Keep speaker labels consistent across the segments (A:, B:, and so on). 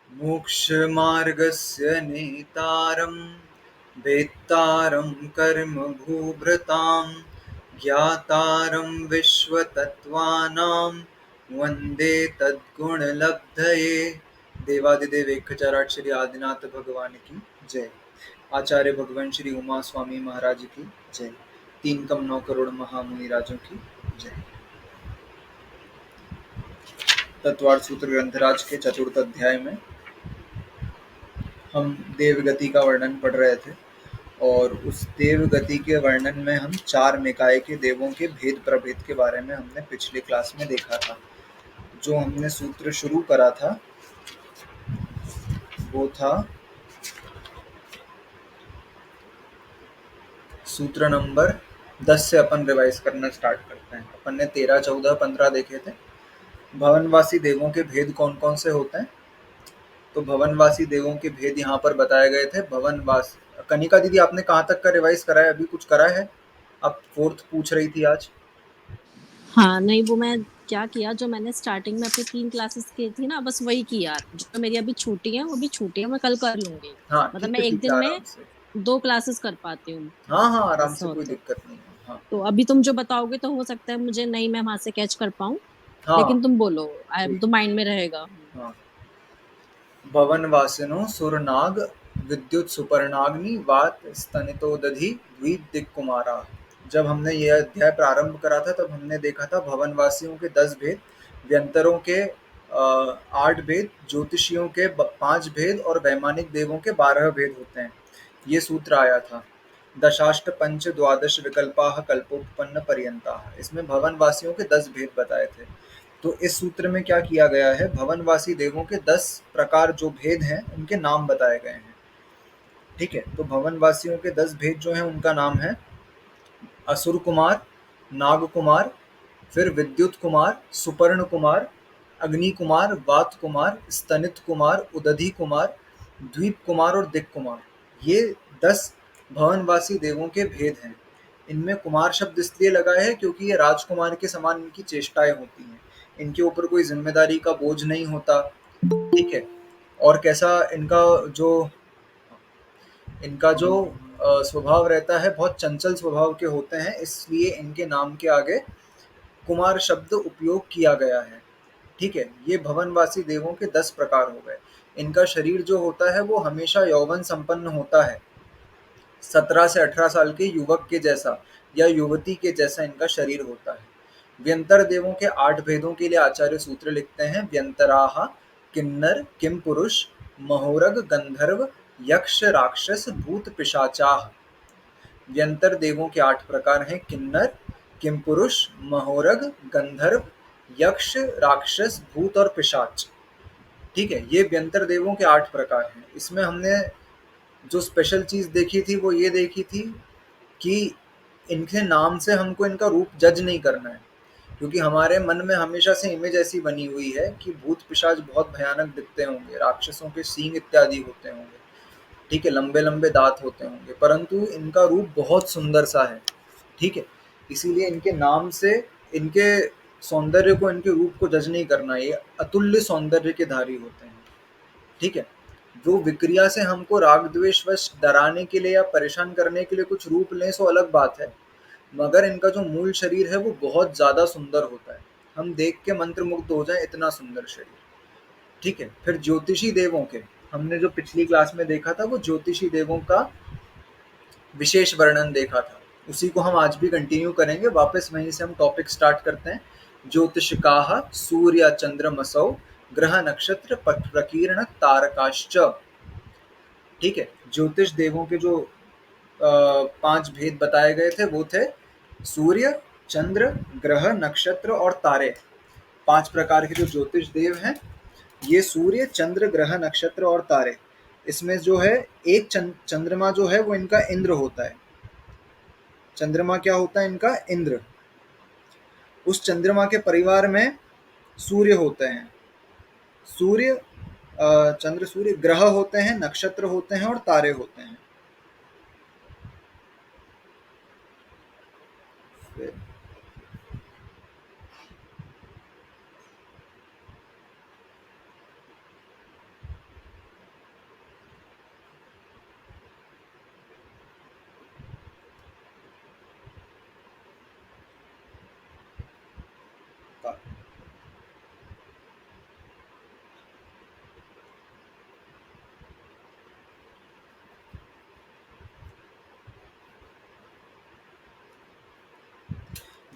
A: मोक्षमार्गस्य नेतारं वेत्तारं कर्मभूभृतां ज्ञातारं विश्वतत्त्वानां वन्दे तद्गुणलब्धये। देवादिदेव एकचराट श्री आदिनाथ भगवान की जय। आचार्य भगवान श्री उमा स्वामी महाराज की जय। 3,9 करोड़ महामुनि राजों की जय। तत्वार्थ सूत्र ग्रंथराज के चतुर्थ अध्याय में हम देवगति का वर्णन पढ़ रहे थे और उस देवगति के वर्णन में हम 4 निकाय के देवों के भेद प्रभेद के बारे में हमने पिछले क्लास में देखा था। जो हमने सूत्र शुरू करा था वो था सूत्र नंबर 10 से अपन रिवाइज करना स्टार्ट करते हैं। अपन ने 13, 14, 15 देखे थे। भवनवासी देवों के भेद कौन कौन से होते हैं? तो भवनवासी देवों के भेद यहाँ पर बताए गए थे। भवनवास, कनिका दीदी आपने कहाँ तक का रिवाइज करा है? अभी कुछ करा है? आप 4th पूछ रही थी आज।
B: हाँ नहीं, वो मैं क्या किया, जो मैंने स्टार्टिंग में अपनी 3 क्लासेस की थी ना, बस वही किया। जो मेरी अभी छुट्टी है वो भी छुट्टी है, मैं कल कर लूंगी।
A: हाँ
B: मतलब मैं
A: ठीक
B: एक
A: है
B: दिन
A: आराम
B: में
A: से।
B: 2 क्लासेस कर पाती हूँ,
A: हाँ हाँ आराम
B: ऐसा
A: से, कोई
B: होता है।
A: दिक्कत नहीं है। हाँ
B: तो अभी तुम जो बताओगे तो हो सकता है मुझे नहीं, मैं वहां से कैच कर पाऊँ,
A: हाँ
B: लेकिन तुम बोलो,
A: ठीक।
B: तो माइंड में रहेगा।
A: हाँ, भवनवासिनो सुरनाग विद्युत सुपर्णाग्नि वात स्तनितोदधि द्विदिक्कुमारा। जब हमने यह अध्याय प्रारंभ करा था तब हमने देखा था भवनवासियों के 10 भेद, व्यंतरों के 8 भेद, ज्योतिषियों के 5 भेद और वैमानिक देवों के 12 भेद होते हैं। ये सूत्र आया था। दशाष्ट पंच द्वादश विकल्पाः कल्पोत्पन्न पर्यंताः। इसमें भवनवासियों के 10 भेद बताए थे। तो इस सूत्र में क्या किया गया है, भवनवासी देवों के 10 प्रकार जो भेद हैं उनके नाम बताए गए हैं। ठीक है, तो भवनवासियों के 10 भेद जो हैं उनका नाम है असुर कुमार, नाग कुमार, फिर विद्युत कुमार, सुपर्ण कुमार, अग्नि कुमार, वात कुमार, स्तनित कुमार, उदधि कुमार, द्वीप कुमार और दिक् कुमार। ये 10 भवनवासी देवों के भेद हैं। इनमें कुमार शब्द इसलिए लगा है क्योंकि ये राजकुमार के समान इनकी चेष्टाएं होती हैं। इनके ऊपर कोई जिम्मेदारी का बोझ नहीं होता। ठीक है, और कैसा इनका जो स्वभाव रहता है, बहुत चंचल स्वभाव के होते हैं, इसलिए इनके नाम के आगे कुमार शब्द उपयोग किया गया है। ठीक है, ये भवनवासी देवों के 10 प्रकार हो गए। इनका शरीर जो होता है वो हमेशा यौवन संपन्न होता है। 17 से 18 साल के युवक के जैसा या युवती के जैसा इनका शरीर होता है। व्यंतर देवों के 8 भेदों के लिए आचार्य सूत्र लिखते हैं। व्यंतराः किन्नर किम पुरुष महोरग गंधर्व यक्ष राक्षस भूत पिशाचाः। व्यंतर देवों के 8 प्रकार हैं। किन्नर, किमपुरुष, महोरग, गंधर्व, यक्ष, राक्षस, भूत और पिशाच। ठीक है, ये व्यंतर देवों के 8 प्रकार हैं। इसमें हमने जो स्पेशल चीज देखी थी वो ये देखी थी कि इनके नाम से हमको इनका रूप जज नहीं करना है, क्योंकि हमारे मन में हमेशा से इमेज ऐसी बनी हुई है कि भूत पिशाच बहुत भयानक दिखते होंगे, राक्षसों के सींग इत्यादि होते होंगे। ठीक है, लंबे लंबे दांत होते होंगे, परंतु इनका रूप बहुत सुंदर सा है। ठीक है, इसीलिए इनके नाम से इनके सौंदर्य को, इनके रूप को जज नहीं करना। ये अतुल्य सौंदर्य के धारी होते हैं। ठीक है, जो विक्रिया से हमको राग द्वेष वश डराने के लिए या परेशान करने के लिए कुछ रूप लें सो अलग बात है, मगर इनका जो मूल शरीर है वो बहुत ज्यादा सुंदर होता है। हम देख के मंत्रमुग्ध हो जाए, इतना सुंदर शरीर। ठीक है, फिर ज्योतिषी देवों के हमने जो पिछली क्लास में देखा था वो ज्योतिषी देवों का विशेष वर्णन देखा था। उसी को हम आज भी कंटिन्यू करेंगे। वापस वहीं से हम टॉपिक स्टार्ट करते हैं। ज्योतिषकाः सूर्य चंद्रमसौ ग्रह नक्षत्र प्रकीर्ण तारकाश्च। ठीक है, ज्योतिष देवों के जो 5 भेद बताए गए थे वो थे सूर्य, चंद्र, ग्रह, नक्षत्र और तारे। 5 प्रकार के जो ज्योतिष देव हैं, ये सूर्य, चंद्र, ग्रह, नक्षत्र और तारे। इसमें जो है एक चंद्रमा जो है वो इनका इंद्र होता है। चंद्रमा क्या होता है इनका? इंद्र। उस चंद्रमा के परिवार में सूर्य होते हैं। सूर्य, चंद्र, सूर्य, ग्रह होते हैं, नक्षत्र होते हैं और तारे होते हैं।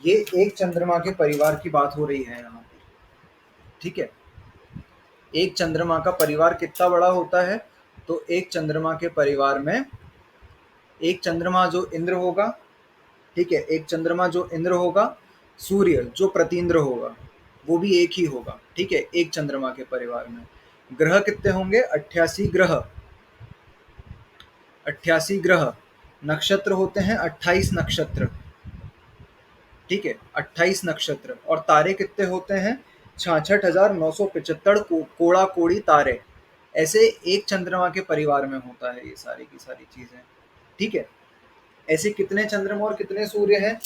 A: ये एक चंद्रमा के परिवार की बात हो रही है यहाँ पर, ठीक है। एक चंद्रमा का परिवार कितना बड़ा होता है? तो एक चंद्रमा के परिवार में एक चंद्रमा जो इंद्र होगा, ठीक है, एक चंद्रमा जो इंद्र होगा, सूर्य जो प्रतींद्र होगा, वो भी एक ही होगा, ठीक है, एक चंद्रमा के परिवार में। ग्रह कितने होंगे? 88 ग्रह। 88 ग्रह। नक्षत्र होते हैं 28 नक्षत्र, ठीक है, 28 नक्षत्र। और तारे कितने होते हैं? 66,975 कोड़ा कोड़ी तारे। ऐसे एक चंद्रमा के परिवार में होता है ये सारी की सारी चीजें, ठीक है। ऐसे कितने चंद्रमा और कितने सूर्य हैं?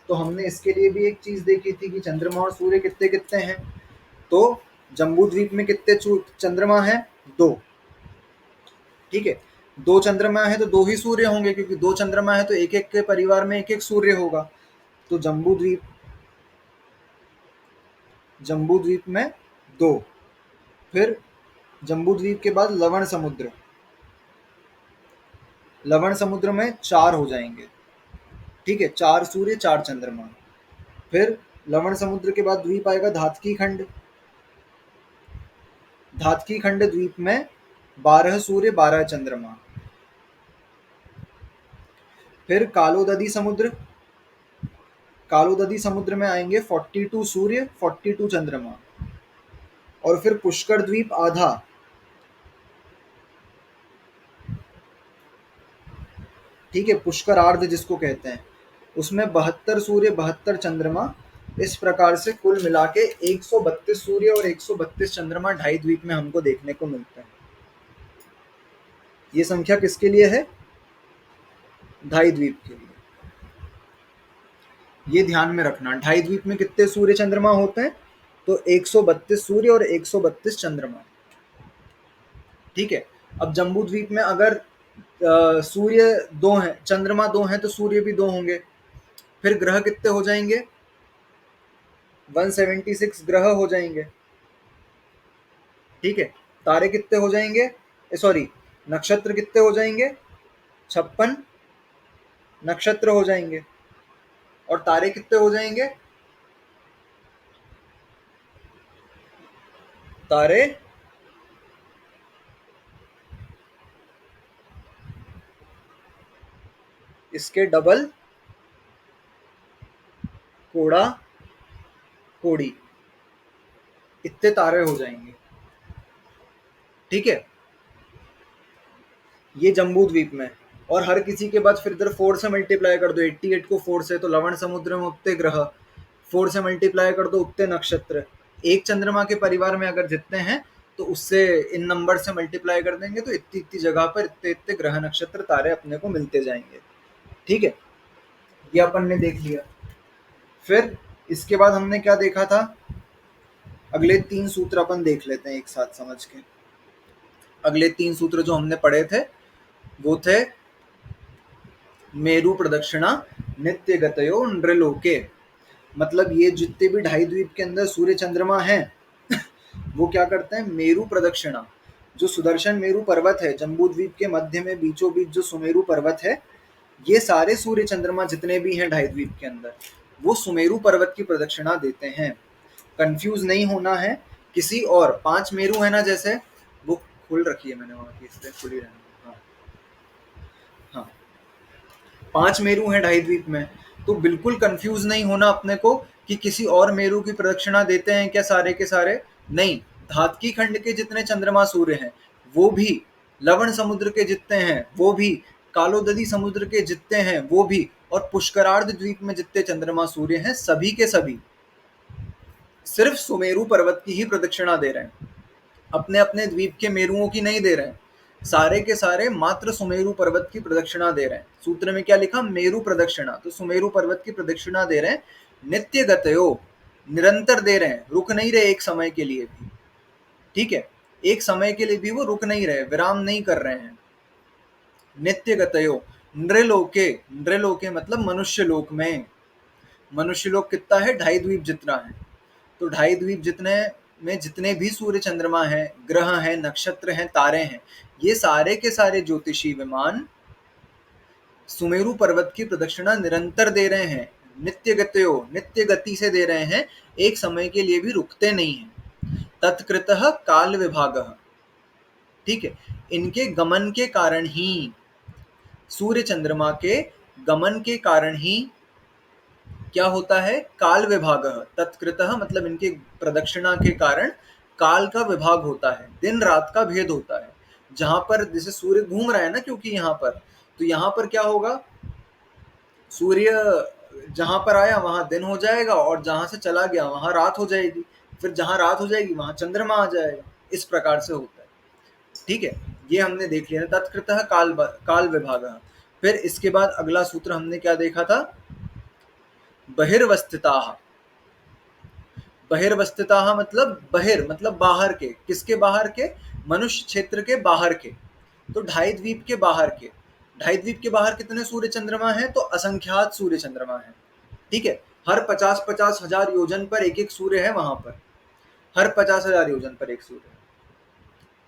A: तो हमने इसके लिए भी एक चीज देखी थी कि चंद्रमा और सूर्य कितने कितने हैं। तो जम्बू द्वीप में कितने चंद्रमा हैं? 2, ठीक है। 2 चंद्रमा है तो 2 ही सूर्य होंगे, क्योंकि 2 चंद्रमा है तो एक एक के परिवार में एक एक सूर्य होगा। तो जम्बू द्वीप में 2। फिर जम्बू द्वीप के बाद लवण समुद्र में 4 हो जाएंगे, ठीक है, 4 सूर्य 4 चंद्रमा। फिर लवण समुद्र के बाद द्वीप आएगा धातकी खंड। धातकी खंड द्वीप में 12 सूर्य 12 चंद्रमा। फिर कालोददी समुद्र में आएंगे 42 सूर्य 42 चंद्रमा। और फिर पुष्कर द्वीप आधा, ठीक है, पुष्कर आर्ध जिसको कहते हैं, उसमें 72 सूर्य 72 चंद्रमा। इस प्रकार से कुल मिला के 132 सूर्य और 132 चंद्रमा ढाई द्वीप में हमको देखने को मिलते हैं। ये संख्या किसके लिए है? ढाई द्वीप के लिए। ये ध्यान में रखना, ढाई द्वीप में कितने सूर्य चंद्रमा होते हैं? तो 132 सूर्य और 132 चंद्रमा, ठीक है। अब जम्बू द्वीप में अगर सूर्य 2 हैं, चंद्रमा 2 हैं, तो सूर्य भी 2 होंगे। फिर ग्रह कितने हो जाएंगे? 176 ग्रह हो जाएंगे, ठीक है। तारे कितने हो जाएंगे? सॉरी, नक्षत्र कितने हो जाएंगे? 56 नक्षत्र हो जाएंगे। और तारे कितने हो जाएंगे? तारे इसके डबल कोड़ा कोड़ी, इतने तारे हो जाएंगे, ठीक है। ये जम्बू द्वीप में। और हर किसी के बाद फिर इधर 4 से मल्टीप्लाई कर दो, 88 को 4 से, तो लवण समुद्र में उतने ग्रह, 4 से मल्टीप्लाई कर दो उतने नक्षत्र। एक चंद्रमा के परिवार में अगर जितने हैं तो उससे इन नंबर से मल्टीप्लाई कर देंगे, तो इतनी इतनी जगह पर इतने इतने ग्रह नक्षत्र तारे अपने को मिलते जाएंगे, ठीक है। ये अपन ने देख लिया। फिर इसके बाद हमने क्या देखा था? अगले 3 सूत्र अपन देख लेते हैं एक साथ समझ के। अगले 3 सूत्र जो हमने पढ़े थे वो थे मेरु प्रदक्षिणा नित्य गतयो नृलोके। मतलब ये जितने भी ढाई द्वीप के अंदर सूर्य चंद्रमा हैं वो क्या करते हैं? मेरु प्रदक्षिणा। जो सुदर्शन मेरु पर्वत है जम्बू द्वीप के मध्य में बीचों बीच जो सुमेरु पर्वत है, ये सारे सूर्य चंद्रमा जितने भी हैं ढाई द्वीप के अंदर, वो सुमेरु पर्वत की प्रदक्षिणा देते हैं। कंफ्यूज नहीं होना है किसी और। 5 मेरु है ना, जैसे वो खोल रखी है मैंने वहां की, इसलिए खुली रहना। हाँ हाँ, 5 मेरु हैं ढाई द्वीप में, तो बिल्कुल कंफ्यूज नहीं होना अपने को कि किसी और मेरु की प्रदक्षिणा देते हैं क्या सारे के सारे? नहीं। धातकी खंड के जितने चंद्रमा सूर्य हैं वो भी, लवण समुद्र के जितने हैं वो भी, कालोददी समुद्र के जितने हैं वो भी, और पुष्करार्ध द्वीप में जितने चंद्रमा सूर्य हैं सभी के सभी सिर्फ सुमेरु पर्वत की ही प्रदक्षिणा दे रहे हैं, अपने अपने द्वीप के मेरुओं की नहीं दे रहे हैं। सारे के सारे मात्र सुमेरु पर्वत की प्रदक्षिणा दे रहे हैं। सूत्र में क्या लिखा? मेरु प्रदक्षिणा, तो सुमेरु पर्वत की प्रदक्षिणा दे रहे हैं। नित्य गतयो, निरंतर दे रहे हैं, रुक नहीं रहे एक समय के लिए भी, ठीक है। एक समय के लिए भी वो रुक नहीं रहे, विराम नहीं कर रहे हैं। नित्य गतयो नृलोके, नृलोके मतलब मनुष्य लोक में। मनुष्य लोक कितना है? ढाई द्वीप जितना है। तो ढाई द्वीप जितने में जितने भी सूर्य चंद्रमा हैं, ग्रह हैं, नक्षत्र हैं, तारे हैं, ये सारे के सारे ज्योतिषी विमान सुमेरु पर्वत की प्रदक्षिणा निरंतर दे रहे हैं, नित्य गत्यो, नित्य गति से दे रहे हैं, एक समय के लिए भी रुकते नहीं हैं। तत्कृतः काल विभागः, ठीक है, इनके गमन के कारण ही, सूर्य चंद्रमा के गमन के कारण ही क्या होता है, काल विभागः, तत्कृतः मतलब इनके प्रदक्षिणा के कारण काल का विभाग होता है, दिन रात का भेद होता है। जहां पर जैसे सूर्य घूम रहा है ना, क्योंकि यहाँ पर, तो यहाँ पर क्या होगा, सूर्य जहां पर आया वहां दिन हो जाएगा, और जहां से चला गया वहां रात हो जाएगी, फिर जहां रात हो जाएगी वहां चंद्रमा आ जाएगा, इस प्रकार से होता है। ठीक है, ये हमने देख लिया तत्कृतः काल विभाग। फिर इसके बाद अगला सूत्र हमने क्या देखा था, बहिर्वस्थिता। बहिर्वस्थिता मतलब बहिर मतलब बाहर के, किसके बाहर के, मनुष्य क्षेत्र के बाहर के, तो ढाई द्वीप के बाहर के। ढाई द्वीप के बाहर कितने सूर्य चंद्रमा है, तो असंख्यात सूर्य चंद्रमा है। ठीक है, हर 50-50 हजार योजन पर एक एक सूर्य है वहां पर, हर 50,000 योजन पर एक सूर्य है।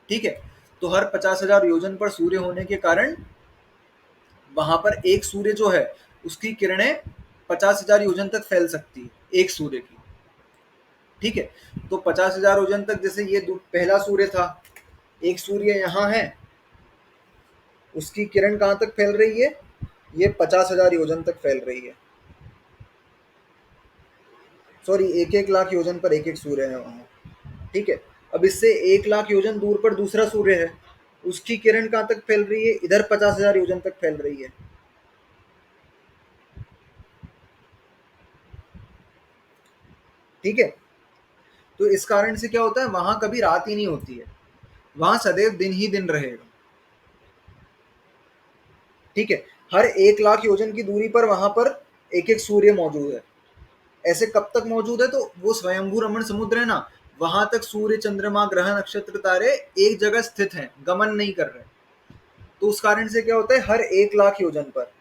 A: ठीक है, तो हर 50,000 योजन पर सूर्य होने के कारण वहां पर एक सूर्य जो है उसकी किरणें 50,000 योजन तक फैल सकती है, एक सूर्य की। ठीक है, तो 50,000 योजन तक, जैसे ये पहला सूर्य था, एक सूर्य यहाँ है, उसकी किरण कहाँ तक फैल रही है, ये 50,000 योजन तक फैल रही है। सॉरी, 1-1 लाख योजन पर एक एक सूर्य है वहां। ठीक है, अब इससे 1 लाख योजन दूर पर दूसरा सूर्य है, उसकी किरण कहाँ तक फैल रही है, इधर 50,000 योजन तक फैल रही है। ठीक है, तो इस कारण से क्या होता है, वहां कभी रात ही नहीं होती है, वहां सदैव दिन ही दिन रहेगा। ठीक है, हर 1 लाख योजन की दूरी पर वहां पर एक एक सूर्य मौजूद है। ऐसे कब तक मौजूद है, तो वो स्वयंभू रमण समुद्र है ना, वहां तक सूर्य चंद्रमा ग्रह नक्षत्र तारे एक जगह स्थित हैं, गमन नहीं कर रहे। तो उस कारण से क्या होता है, हर 1 लाख योजन पर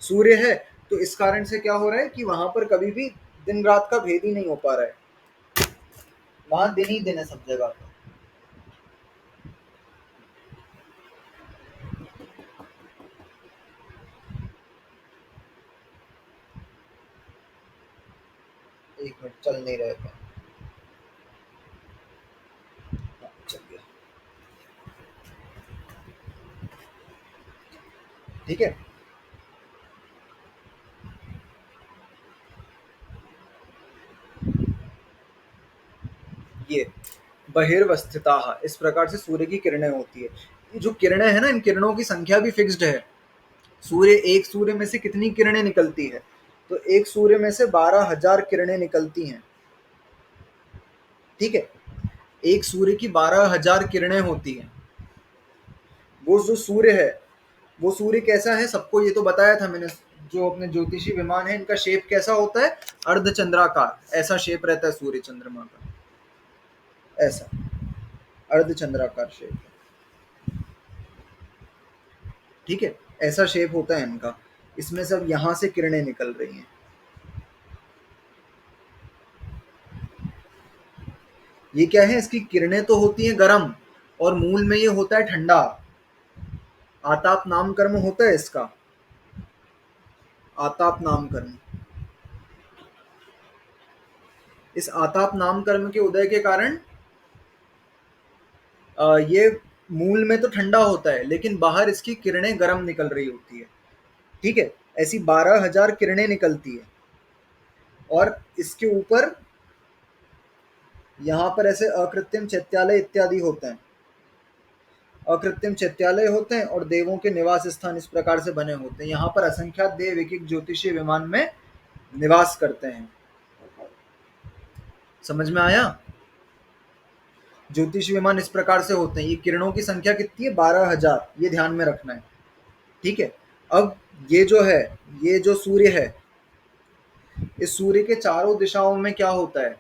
A: सूर्य है। तो इस कारण से क्या हो रहा है कि वहां पर कभी भी दिन रात का भेद ही नहीं हो पा रहा है, वहां दिन ही दिन है सब जगह पर। एक मिनट, चल नहीं रहे थे, चल गया। ठीक है, ये बहिर्वस्थिता, इस प्रकार से सूर्य की किरणें होती है। ये जो किरणें है ना, इन किरणों की संख्या भी फिक्स्ड है। सूर्य, एक सूर्य में से कितनी किरणें निकलती है, तो एक सूर्य में से 12,000 किरणें निकलती हैं। ठीक है, एक सूर्य की 12,000 किरणें होती हैं। वो जो सूर्य है, वो सूर्य कैसा है, सबको ये तो बताया था मैंने, जो अपने ज्योतिषी विमान है इनका शेप कैसा होता है, अर्धचंद्राकार, ऐसा शेप रहता है सूर्य चंद्रमा का, ऐसा अर्धचंद्राकार शेप। ठीक है, ऐसा शेप होता है इनका, इसमें सब यहाँ से किरणें निकल रही हैं। ये क्या है, इसकी किरणें तो होती हैं गर्म, और मूल में ये होता है ठंडा। आताप नाम कर्म होता है इसका, आताप नाम कर्म। इस आताप नाम कर्म के उदय के कारण ये मूल में तो ठंडा होता है, लेकिन बाहर इसकी किरणें गर्म निकल रही होती है। ठीक है, ऐसी 12,000 किरणें निकलती है, और इसके ऊपर यहाँ पर ऐसे अकृत्रिम चैत्यालय इत्यादि होते हैं, अकृत्रिम चैत्यालय होते हैं, और देवों के निवास स्थान इस प्रकार से बने होते हैं। यहाँ पर असंख्यात देव एक एक ज्योतिषीय विमान में निवास करते हैं। समझ में आया, ज्योतिष विमान इस प्रकार से होते हैं। ये किरणों की संख्या कितनी है, 12,000, ये ध्यान में रखना है। ठीक है, अब ये जो है, ये जो सूर्य है, इस सूर्य के चारों दिशाओं में क्या होता है,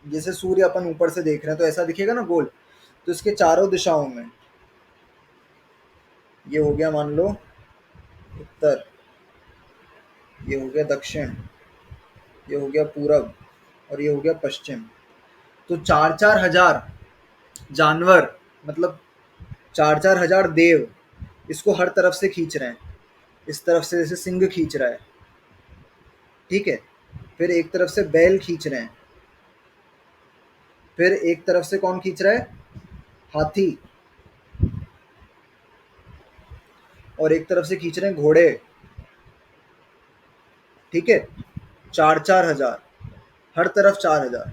A: जैसे सूर्य अपन ऊपर से देख रहे हैं तो ऐसा दिखेगा ना गोल, तो इसके चारों दिशाओं में, ये हो गया मान लो उत्तर, ये हो गया दक्षिण, ये हो गया पूरब, और ये हो गया पश्चिम। तो 4-4 हजार जानवर, मतलब 4-4 हजार देव इसको हर तरफ से खींच रहे हैं, इस तरफ से जैसे सिंह खींच रहा है, ठीक है। फिर एक तरफ से बैल खींच रहे हैं, फिर एक तरफ से कौन खींच रहा है, हाथी, और एक तरफ से खींच रहे हैं घोड़े, ठीक है। 4-4 हजार, हर तरफ 4 हजार।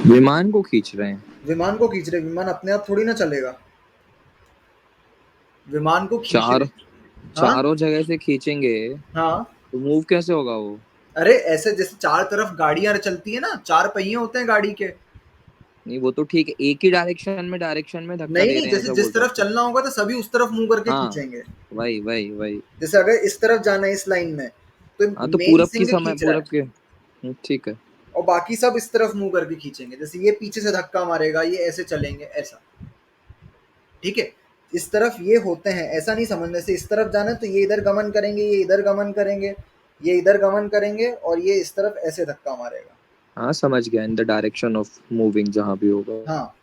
C: विमान को खींच रहे हैं।
A: विमान को खींच रहे, विमान अपने आप थोड़ी ना चलेगा, विमान को खींच
C: चार
A: रहे। हाँ
C: चारों जगह से खींचेंगे
A: हाँ।
C: तो मूव कैसे होगा वो?
A: अरे ऐसे जैसे चार तरफ गाड़ियां चलती है ना, 4 पहिए होते हैं गाड़ी के।
C: नहीं वो तो ठीक है, एक ही डायरेक्शन में धक्का
A: नहीं
C: दे
A: नहीं,
C: रहे हैं
A: जैसे
C: ऐसा
A: जिस
C: बोल
A: तरफ
C: सकते हैं।
A: चलना होगा तो सभी उस तरफ मुंह करके
C: हाँ,
A: खींचेंगे।
C: वही वही वही।
A: जैसे अगर इस तरफ जाना है इस लाइन में, तो
C: हाँ तो
A: मेन
C: पूरब की
A: सिंह
C: समय
A: खींच रहा है,
C: पूरब के। ठीक है।
A: और बाकी सब इस तरफ मुंह करके खींचेंगे। जैसे ये पीछे से धक्का मारेगा, ये ऐसे चलेंगे ऐसा, ठीक है। इस तरफ ये होते हैं, ऐसा नहीं समझने से इस तरफ जाना है तो ये इधर गमन करेंगे, ये इधर गमन करेंगे, ये इधर गमन करेंगे, और ये इस तरफ ऐसे धक्का मारेगा।
C: हाँ समझ गया, in the direction of moving जहाँ भी होगा।
A: हाँ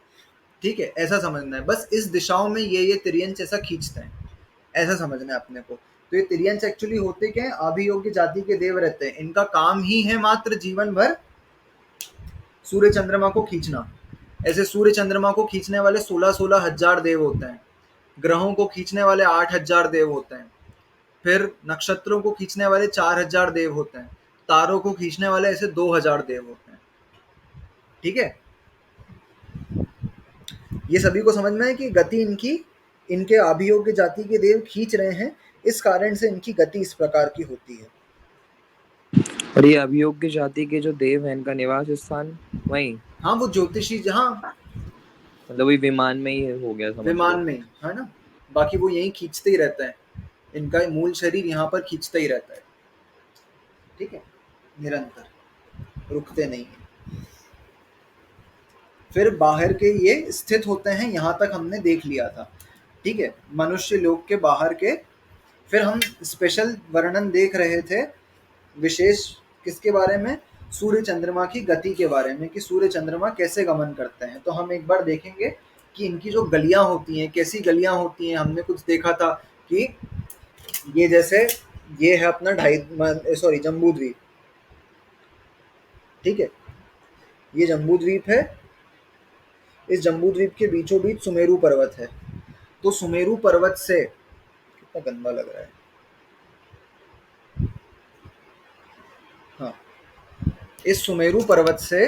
A: ठीक है, ऐसा समझना है बस, इस दिशाओं में ये तिर्यंच ऐसा खींचते हैं, ऐसा समझना है अपने को। तो ये तिर्यंच एक्चुअली होते क्या है, अभियोग्य जाति के देव रहते हैं, इनका काम ही है मात्र जीवन भर सूर्य चंद्रमा को खींचना। ऐसे सूर्य चंद्रमा को खींचने वाले 16-16 हजार देव होते हैं, ग्रहों को खींचने वाले 8 हजार देव होते हैं, फिर नक्षत्रों को खींचने वाले 4 हजार देव होते हैं, तारों को खींचने वाले ऐसे 2 हजार देव होते हैं, ठीक है। ये सभी को समझना है कि गति इनकी, इनके अभियोग्य जाति के देव खींच रहे हैं, इस कारण से इनकी गति इस प्रकार की होती है।
C: और ये अभियोग्य जाति के जो देव हैं इनका निवास स्थान वही,
A: हाँ वो ज्योतिषी जहाँ,
C: मतलब वही विमान में ही हो गया समझ
A: विमान
C: लो।
A: में है ना, बाकी वो यहीं खींचते ही रहता है, इनका मूल शरीर यहाँ पर खींचता ही रहता है, ठीक है, निरंतर रुकते नहीं है। फिर बाहर के ये स्थित होते हैं, यहाँ तक हमने देख लिया था, ठीक है, मनुष्य लोक के बाहर के। फिर हम स्पेशल वर्णन देख रहे थे, विशेष किसके बारे में, सूर्य चंद्रमा की गति के बारे में, कि सूर्य चंद्रमा कैसे गमन करते हैं। तो हम एक बार देखेंगे कि इनकी जो गलियां होती हैं कैसी गलियां होती हैं। हमने कुछ देखा था कि ये जैसे, ये है अपना जम्बू द्वीप, ठीक है, ये जम्बू द्वीप है, इस जम्बू द्वीप के बीचों बीच सुमेरु पर्वत है। तो सुमेरु पर्वत से, कितना गंदा लग रहा है, हाँ, इस सुमेरु पर्वत से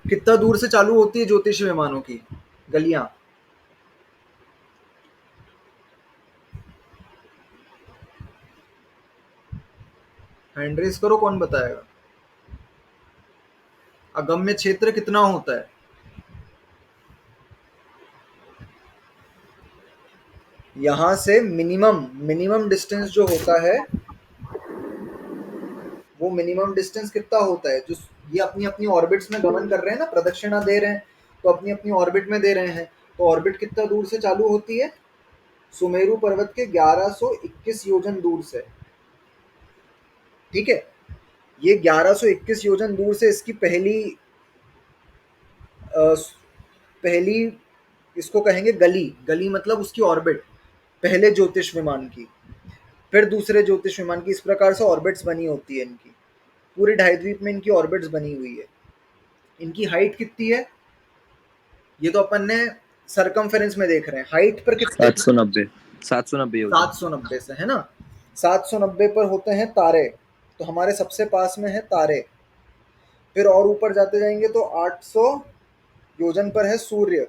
A: कितना दूर से चालू होती है ज्योतिषी विमानों की गलियां, हैंड रेस करो, कौन बताएगा। अगम्य क्षेत्र कितना होता है, यहां से मिनिमम मिनिमम डिस्टेंस जो होता है, वो मिनिमम डिस्टेंस कितना होता है, जो ये अपनी अपनी ऑर्बिट्स में गमन कर रहे हैं ना, प्रदक्षिणा दे रहे हैं, तो अपनी अपनी ऑर्बिट में दे रहे हैं। तो ऑर्बिट कितना दूर से चालू होती है, सुमेरु पर्वत के 1121 योजन दूर से, ठीक है। ये 1121 योजन दूर से इसकी पहली इसको कहेंगे गली, गली मतलब उसकी ऑर्बिट, पहले ज्योतिष विमान की, फिर दूसरे ज्योतिष विमान की, इस प्रकार से ऑर्बिट्स बनी होती है इनकी, पूरे ढाई द्वीप में इनकी ऑर्बिट्स बनी हुई है। इनकी हाइट कितनी है, ये तो अपन ने सरकमफेरेंस में देख रहे हैं, हाइट पर कितने,
C: 790, 790 योजन।
A: 790 से है ना, 790 पर होते हैं तारे, तो हमारे सबसे पास में है तारे। फिर और ऊपर जाते जाएंगे तो 800 योजन पर है सूर्य,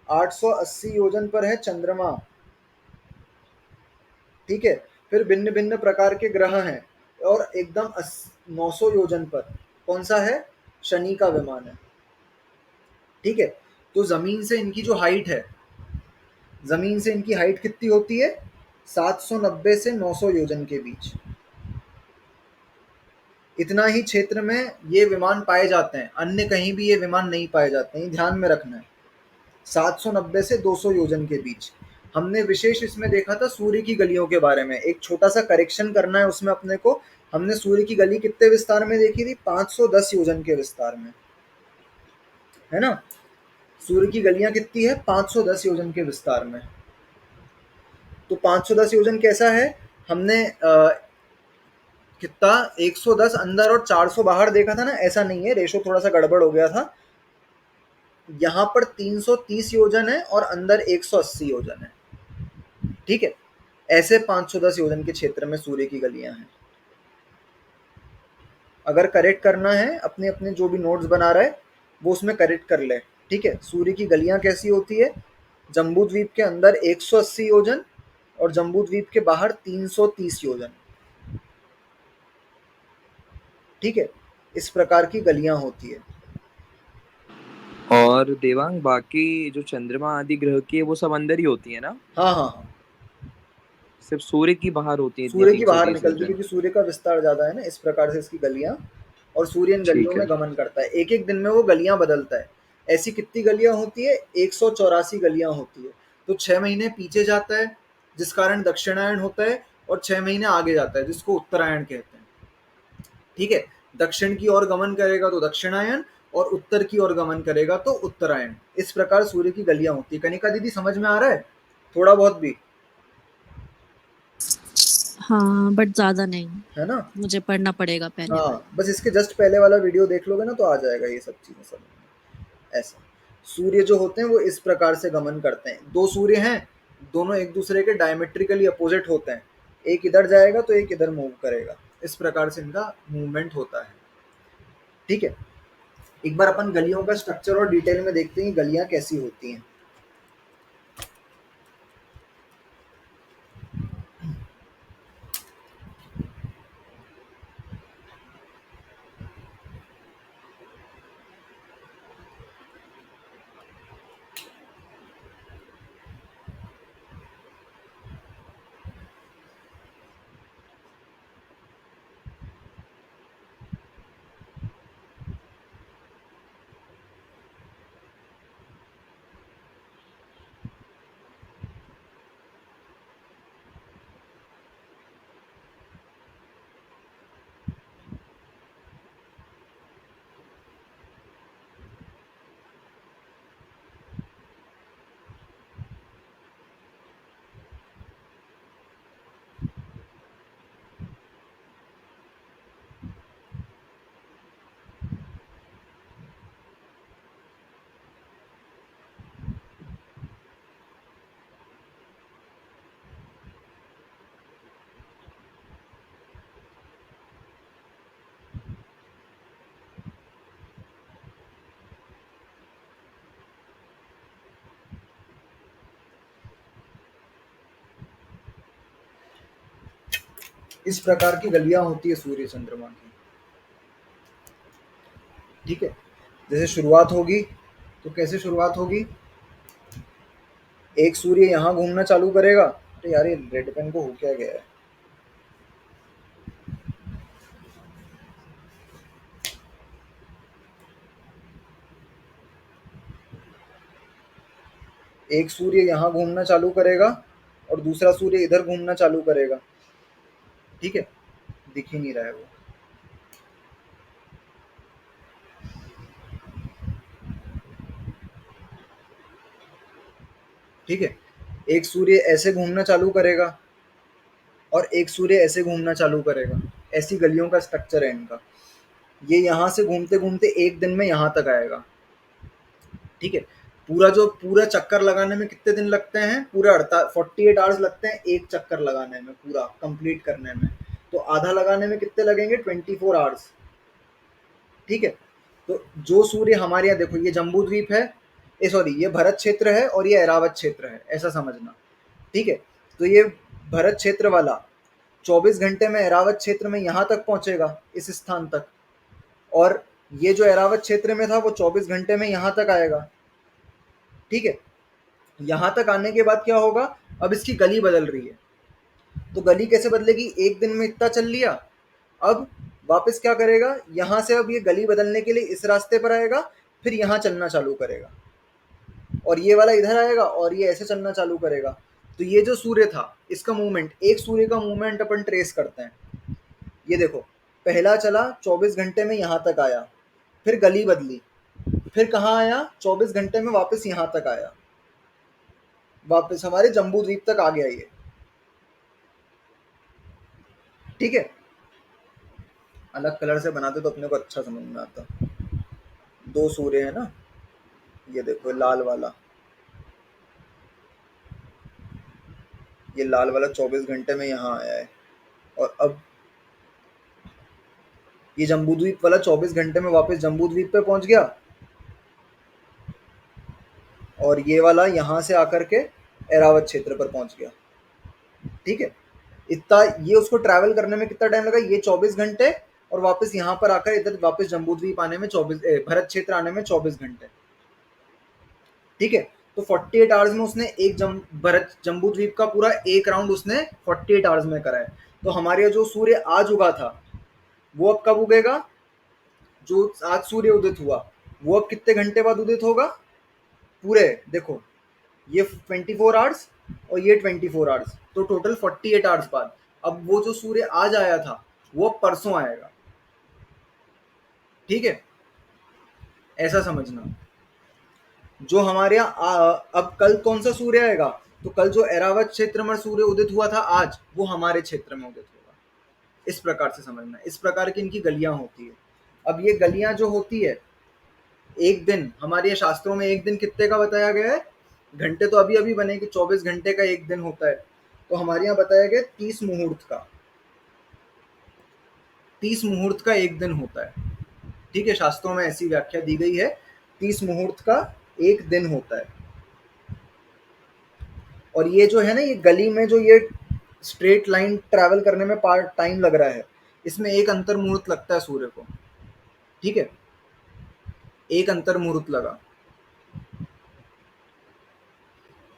A: 880 योजन पर है चंद्रमा, ठीक है। फिर भिन्न भिन्न प्रकार के ग्रह हैं, और एकदम 900 योजन पर कौन सा है, शनि का विमान है, ठीक है। तो जमीन से इनकी जो हाइट है, जमीन से इनकी हाइट कितनी होती है, 790 से 900 योजन के बीच, इतना ही क्षेत्र में ये विमान पाए जाते हैं, अन्य कहीं भी ये विमान नहीं पाए जाते हैं, ध्यान में रखना है। 790 से 200 योजन के बीच। हमने विशेष इसमें देखा था सूर्य की गलियों के बारे में, एक छोटा सा करेक्शन करना है उसमें अपने को। हमने सूर्य की गली कितने विस्तार में देखी थी, 510 योजन के विस्तार में, है ना। सूर्य की गलियां कितनी है, 510 योजन के विस्तार में। तो 510 योजन कैसा है, हमने कितना 110 अंदर और 400 बाहर देखा था ना, ऐसा नहीं है, रेशो थोड़ा सा गड़बड़ हो गया था। यहाँ पर 330 योजन है और अंदर 180 योजन है, ठीक है। ऐसे 510 योजन के क्षेत्र में सूर्य की गलियां हैं। अगर करेक्ट करना है, अपने अपने जो भी नोट्स बना रहा है वो उसमें करेक्ट कर ले, ठीक है। सूर्य की गलियां कैसी होती है, जम्बू द्वीप के अंदर 180 योजन और जम्बू द्वीप के बाहर 330 योजन, ठीक है। इस प्रकार की गलियां होती है।
C: और देवांग बाकी जो चंद्रमा आदि ग्रह की है वो सब अंदर ही होती है ना?
A: हाँ हाँ हाँ,
C: सिर्फ सूर्य की बाहर होती है इतनी
A: सूर्य की बाहर
C: 330
A: निकलती है
C: योजन।
A: क्योंकि सूर्य का विस्तार ज्यादा है ना, इस प्रकार से इसकी गलियां। और सूर्य इन गलियों
C: ठीक
A: में
C: है।
A: गमन करता है, एक एक दिन में वो गलियां बदलता है। ऐसी कितनी गलियां होती है, 184 गलियां होती है। तो 6 महीने पीछे जाता है जिस कारण दक्षिणायन होता है, और 6 महीने आगे जाता है जिसको उत्तरायण कहते हैं, ठीक है। दक्षिण की ओर गमन करेगा तो दक्षिणायन, और उत्तर की ओर गमन करेगा तो उत्तरायण। इस प्रकार सूर्य की गलियां होती है। कनिका दीदी समझ में आ रहा है थोड़ा बहुत भी,
B: हाँ बट ज्यादा नहीं,
A: है ना।
B: मुझे पढ़ना पड़ेगा पहले।
A: हाँ, बस इसके जस्ट पहले वाला वीडियो देख लोगे ना तो आ जाएगा ये सब चीजें समझ में। ऐसा सूर्य जो होते हैं वो इस प्रकार से गमन करते हैं। दो सूर्य हैं, दोनों एक दूसरे के डायमेट्रिकली अपोजिट होते हैं, एक इधर जाएगा तो एक इधर मूव करेगा। इस प्रकार से इनका मूवमेंट होता है, ठीक है। एक बार अपन गलियों का स्ट्रक्चर और डिटेल में देखते हैं गलियां कैसी होती हैं। इस प्रकार की गलियां होती है सूर्य चंद्रमा की, ठीक है। जैसे शुरुआत होगी तो कैसे शुरुआत होगी, एक सूर्य यहाँ घूमना चालू करेगा। अरे यार ये रेड पेन को हो क्या गया है, एक सूर्य यहाँ घूमना चालू करेगा और दूसरा सूर्य इधर घूमना चालू करेगा, ठीक है। दिख ही नहीं रहा है वो, ठीक है। एक सूर्य ऐसे घूमना चालू करेगा और एक सूर्य ऐसे घूमना चालू करेगा। ऐसी गलियों का स्ट्रक्चर है इनका। ये यहाँ से घूमते घूमते एक दिन में यहाँ तक आएगा, ठीक है। पूरा चक्कर लगाने में कितने दिन लगते हैं, पूरा 48 आवर्स लगते हैं एक चक्कर लगाने में, पूरा कंप्लीट करने में। तो आधा लगाने में कितने लगेंगे, 24 आवर्स, ठीक है। तो जो सूर्य हमारे यहाँ देखो, ये जम्बू द्वीप है, ये सॉरी ये भरत क्षेत्र है और ये ऐरावत क्षेत्र है, ऐसा समझना, ठीक है। तो ये भरत क्षेत्र वाला 24 घंटे में ऐरावत क्षेत्र में यहाँ तक पहुंचेगा, इस स्थान तक। और ये जो ऐरावत क्षेत्र में था वो 24 घंटे में यहाँ तक आएगा, ठीक है। यहाँ तक आने के बाद क्या होगा, अब इसकी गली बदल रही है। तो गली कैसे बदलेगी, एक दिन में इतना चल लिया, अब वापस क्या करेगा, यहाँ से अब ये गली बदलने के लिए इस रास्ते पर आएगा, फिर यहाँ चलना चालू करेगा, और ये वाला इधर आएगा और ये ऐसे चलना चालू करेगा। तो ये जो सूर्य था इसका मूवमेंट, एक सूर्य का मूवमेंट अपन ट्रेस करते हैं। ये देखो, पहला चला 24 घंटे में यहाँ तक आया, फिर गली बदली, फिर कहाँ आया, 24 घंटे में वापस यहाँ तक आया, वापस हमारे जम्बू द्वीप तक आ गया ये। ठीक है, अलग कलर से बनाते तो अपने को अच्छा समझ में आता। दो सूर्य है ना, ये देखो लाल वाला, ये लाल वाला 24 घंटे में यहाँ आया है, और अब ये जम्बू द्वीप वाला 24 घंटे में वापस जम्बू द्वीप पे पहुंच गया, और ये वाला यहाँ से आकर के एरावत क्षेत्र पर पहुंच गया। ठीक है, इतना ये उसको ट्रैवल करने में कितना टाइम लगा, ये 24 घंटे, और वापस यहाँ पर आकर इधर वापस जम्बू द्वीप आने में 24 भरत क्षेत्र आने में 24 घंटे। ठीक है, तो 48 आवर्स में उसने एक भरत जम्बू द्वीप का पूरा एक राउंड उसने 48 आवर्स में करा है। तो हमारे जो सूर्य आज उगा था वो अब कब उगेगा, जो आज सूर्य उदित हुआ वो अब कितने घंटे बाद उदित होगा, पूरे देखो ये 24 आवर्स और ये 24 आवर्स, तो टोटल 48 आवर्स बाद। अब वो जो सूर्य आज आया था वो अब परसों आएगा। ठीक है, ऐसा समझना। जो हमारे यहाँ अब कल कौन सा सूर्य आएगा, तो कल जो एरावत क्षेत्र में सूर्य उदित हुआ था आज, वो हमारे क्षेत्र में उदित होगा। इस प्रकार से समझना, इस प्रकार की इनकी गलियां होती है। अब ये गलियां जो होती है, एक दिन हमारे शास्त्रों में एक दिन कितने का बताया गया है, घंटे तो अभी अभी बने कि 24 घंटे का एक दिन होता है, तो हमारे यहाँ बताया गया 30 मुहूर्त का, 30 मुहूर्त का एक दिन होता है। ठीक है, शास्त्रों में ऐसी व्याख्या दी गई है, 30 मुहूर्त का एक दिन होता है। और ये जो है ना, ये गली में जो ये स्ट्रेट लाइन ट्रैवल करने में पार्ट टाइम लग रहा है, इसमें एक अंतर मुहूर्त लगता है सूर्य को। ठीक है, एक अंतर मुहूर्त लगा,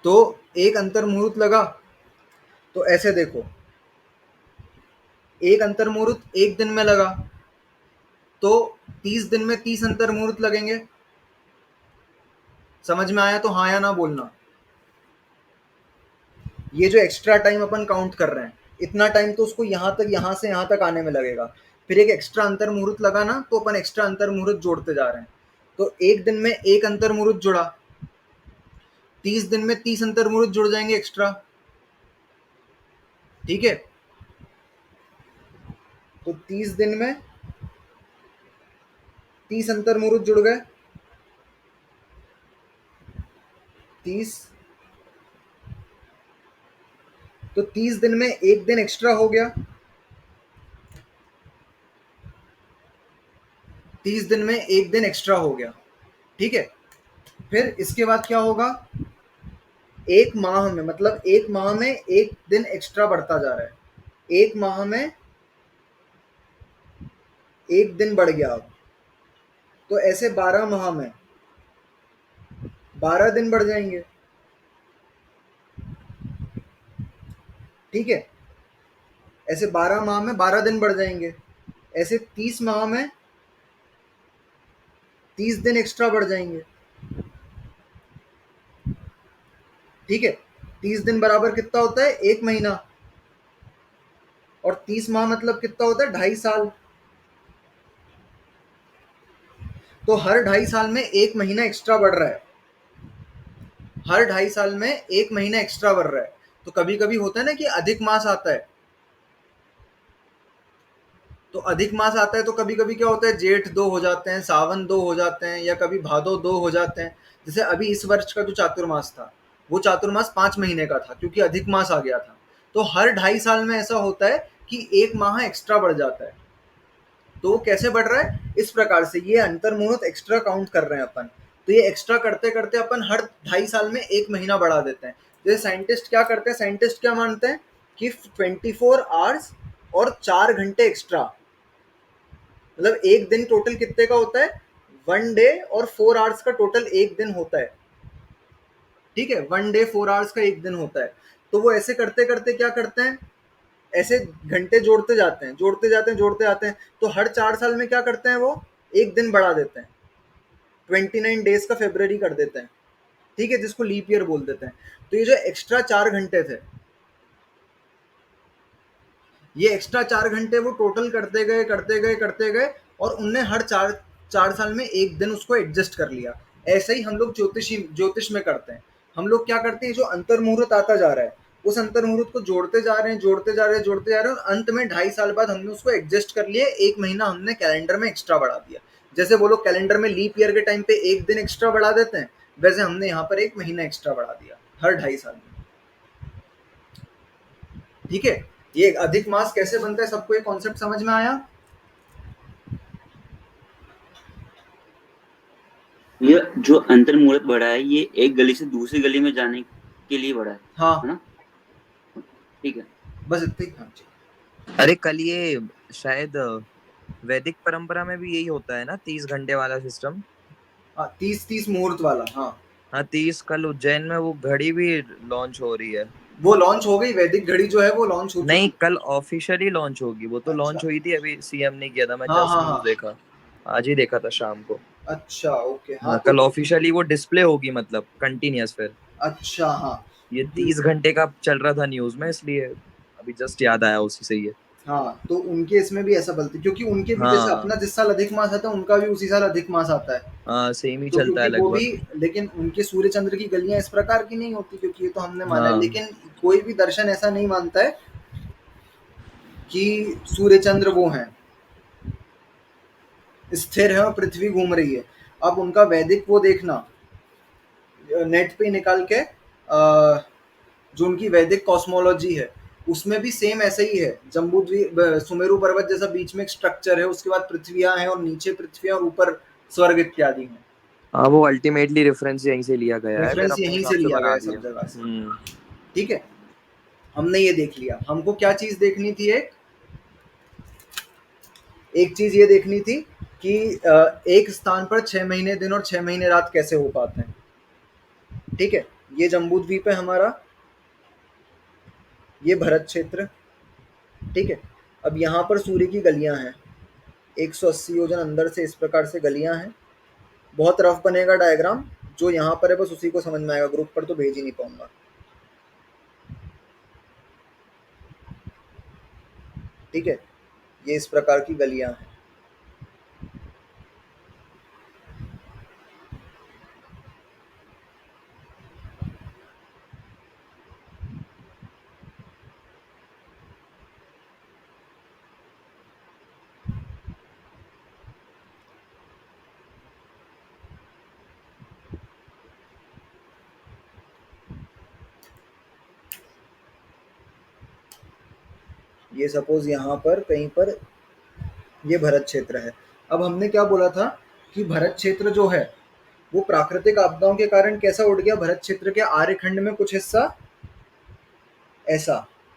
A: तो एक अंतर मुहूर्त लगा, तो ऐसे देखो एक अंतर मुहूर्त एक दिन में लगा, तो 30 दिन में 30 अंतर मुहूर्त लगेंगे। समझ में आया तो हाँ या ना बोलना। ये जो एक्स्ट्रा टाइम अपन काउंट कर रहे हैं, इतना टाइम तो उसको यहाँ से यहाँ तक आने में लगेगा, फिर एक एक्स्ट्रा अंतर मुहूर्त लगा ना, तो अपन एक्स्ट्रा अंतर मुहूर्त जोड़ते जा रहे हैं। तो एक दिन में एक अंतर मुहूर्त जुड़ा, 30 दिन में 30 अंतर मुहूर्त जुड़ जाएंगे एक्स्ट्रा। ठीक है, तो 30 दिन में 30 अंतर मुहूर्त जुड़ गए, 30, तो 30 दिन में एक दिन एक्स्ट्रा हो गया, 30 दिन में एक दिन एक्स्ट्रा हो गया। ठीक है, फिर इसके बाद क्या होगा, एक माह में, मतलब एक माह में एक दिन एक्स्ट्रा बढ़ता जा रहा है, एक माह में एक दिन बढ़ गया अब, तो ऐसे 12 माह में 12 दिन बढ़ जाएंगे। ठीक है, ऐसे 12 माह में 12 दिन बढ़ जाएंगे, ऐसे 30 माह में 30 दिन एक्स्ट्रा बढ़ जाएंगे। ठीक है, 30 दिन बराबर कितना होता है, एक महीना, और 30 माह मतलब कितना होता है, 2.5 साल। तो हर 2.5 साल में एक महीना एक्स्ट्रा बढ़ रहा है, हर 2.5 साल में एक महीना एक्स्ट्रा बढ़ रहा है। तो कभी कभी होता है ना कि अधिक मास आता है, तो अधिक मास आता है तो कभी कभी क्या होता है, जेठ 2 हो जाते हैं, सावन 2 हो जाते हैं, या कभी भादो 2 हो जाते हैं। जैसे अभी इस वर्ष का जो चातुर्मास था, वो चातुर्मास 5 महीने का था क्योंकि अधिक मास आ गया था। तो हर 2.5 साल में ऐसा होता है कि एक माह एक्स्ट्रा बढ़ जाता है। तो वो कैसे बढ़ रहा है, इस प्रकार से ये अंतर मुहूर्त एक्स्ट्रा काउंट कर रहे हैं अपन। तो ये एक्स्ट्रा करते करते अपन हर 2.5 साल में एक महीना बढ़ा देते हैं। जैसे साइंटिस्ट क्या करते हैं, साइंटिस्ट क्या मानते हैं कि 24 आवर्स और 4 घंटे एक्स्ट्रा, मतलब एक दिन टोटल कितने का होता है, 1 डे और 4 आवर्स का टोटल एक दिन होता है। ठीक है, 1 डे 4 आवर्स का एक दिन होता है। तो वो ऐसे करते करते क्या करते हैं, ऐसे घंटे जोड़ते जाते हैं, जोड़ते जाते हैं, जोड़ते जाते हैं। तो हर 4 साल में क्या करते हैं, वो एक दिन बढ़ा देते हैं, 29 डेज का फेब्रवरी कर देते हैं। ठीक है, जिसको लीप ईयर बोल देते हैं। तो ये जो एक्स्ट्रा 4 घंटे थे, ये एक्स्ट्रा 4 घंटे वो टोटल करते गए करते गए करते गए, और उनने हर चार 4 साल में 1 दिन उसको एडजस्ट कर लिया। ऐसे ही हम लोग ज्योतिष में करते हैं। हम लोग क्या करते हैं, जो अंतर मुहूर्त आता जा रहा है, उस अंतर मुहूर्त को जोड़ते जा रहे हैं, जोड़ते जा रहे हैं, जोड़ते जा रहे हैं, और अंत में 2.5 साल बाद हमने उसको एडजस्ट कर लिया, 1 महीना हमने कैलेंडर में एक्स्ट्रा बढ़ा दिया। जैसे वो लोग कैलेंडर में लीप ईयर के टाइम पे 1 दिन एक्स्ट्रा बढ़ा देते हैं, वैसे हमने यहाँ पर 1 महीना एक्स्ट्रा बढ़ा दिया हर 2.5 साल में। ठीक है, ये अधिक मास कैसे बनता है, सबको ये कॉन्सेप्ट समझ में आया?
D: ये जो अंतर मुहूर्त बढ़ा है, ये एक गली से दूसरी गली में जाने के लिए बढ़ा है
A: हाँ,
D: ना? ठीक है,
A: बस इतना ही। हाँ जी।
C: अरे कल ये शायद वैदिक परंपरा में भी यही होता है ना, 30 घंटे वाला सिस्टम।
A: हाँ, 30 मुहूर्त वाला। हाँ
C: हाँ 30, कल उज्जैन में वो घड़ी भी लॉन्च हो रही है।
A: वो लॉन्च हो गई, वैदिक घड़ी जो है वो लॉन्च हो
C: नहीं,
A: चुकी।
C: कल ऑफिशियली लॉन्च होगी। वो तो लॉन्च
A: अच्छा,
C: हुई थी, अभी सीएम ने किया था, मैं
A: हाँ
C: जस्ट
A: हाँ
C: न्यूज
A: हाँ,
C: देखा, आज ही देखा था शाम को।
A: अच्छा ओके, हाँ
C: हाँ
A: तो
C: कल ऑफिशियली वो डिस्प्ले होगी, मतलब कंटिन्यूअस। फिर
A: अच्छा, हाँ
C: ये 30 घंटे का चल रहा था न्यूज में, इसलिए अभी जस्ट याद आया उसी से ये।
A: हाँ, तो उनके इसमें भी ऐसा बोलते, क्योंकि उनके भी जैसे
C: हाँ
A: अपना जिस साल अधिक मास आता है, उनका भी उसी साल अधिक मास आता है।
C: हाँ सेम ही
A: तो
C: चलता
A: क्योंकि
C: है
A: वो भी,
C: लगभग।
A: लेकिन उनके सूर्य चंद्र की गलियां इस प्रकार की नहीं होती, क्योंकि ये तो हमने माना है।
C: हाँ
A: लेकिन कोई भी दर्शन ऐसा नहीं मानता है कि सूर्य चंद्र वो हैं, स्थिर है और पृथ्वी घूम रही है। अब उनका वैदिक वो देखना, नेट पे निकाल के, जो उनकी वैदिक कॉस्मोलॉजी है, उसमें भी सेम ऐसा ही है। जम्बू द्वीप, सुमेरु पर्वत जैसा बीच में एक स्ट्रक्चर है, उसके बाद पृथ्वियां हैं, और नीचे पृथ्वियां और ऊपर स्वर्ग इत्यादि हैं।
C: हाँ, वो अल्टीमेटली रेफरेंस यहीं से लिया गया है, फिर
A: रेफरेंस
C: अपने
A: यहीं
C: हिसाब
A: से
C: से
A: लिया गया
C: बना
A: है
C: दिया।
A: सब जगह से।
C: हम्म।
A: ठीक है, हमने ये देख लिया। हमको क्या चीज देखनी थी, एक चीज ये देखनी थी कि एक स्थान पर 6 महीने दिन और 6 महीने रात कैसे हो पाते हैं। ठीक है, ये जम्बू द्वीप है हमारा, ये भरत क्षेत्र। ठीक है, अब यहाँ पर सूर्य की गलियां हैं, 180 योजन अंदर से इस प्रकार से गलियां हैं। बहुत रफ बनेगा डायग्राम, जो यहाँ पर है बस उसी को समझ में आएगा, ग्रुप पर तो भेज ही नहीं पाऊंगा। ठीक है, ये इस प्रकार की गलियां हैं। ये सपोज यहाँ पर कहीं पर ये भरत क्षेत्र है। अब हमने क्या बोला था कि भरत क्षेत्र जो है वो प्राकृतिक आपदाओं के कारण कैसा उठ गया, भरत क्षेत्र के आर्यखंड में कुछ हिस्सा ऐसा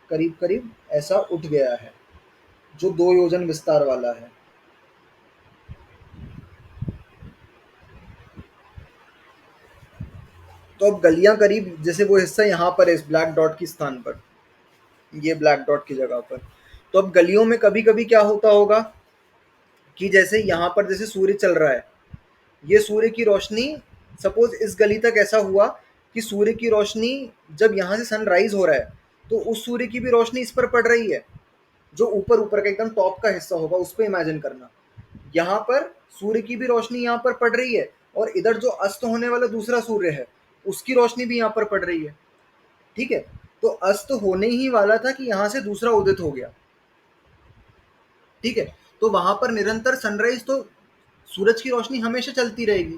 A: करीब करीब ऐसा उठ गया है, जो 2 योजन विस्तार वाला है। तो अब गलियां करीब, जैसे वो हिस्सा यहाँ पर है इस ब्लैक डॉट की स्थान पर, ये ब्लैक डॉट की जगह पर। तो अब गलियों में कभी कभी क्या होता होगा कि जैसे यहाँ पर जैसे सूर्य चल रहा है, ये सूर्य की रोशनी, सपोज इस गली तक ऐसा हुआ कि सूर्य की रोशनी जब यहाँ से सनराइज हो रहा है, तो उस सूर्य की भी रोशनी इस पर पड़ रही है, जो ऊपर ऊपर का एकदम टॉप का हिस्सा होगा उस पर इमेजिन करना। यहाँ पर सूर्य की भी रोशनी यहाँ पर पड़ रही है, और इधर जो अस्त होने वाला दूसरा सूर्य है उसकी रोशनी भी यहाँ पर पड़ रही है। ठीक है, तो अस्त होने ही वाला था कि यहाँ से दूसरा उदित हो गया। ठीक है, तो वहां पर निरंतर सनराइज, तो सूरज की रोशनी हमेशा चलती रहेगी।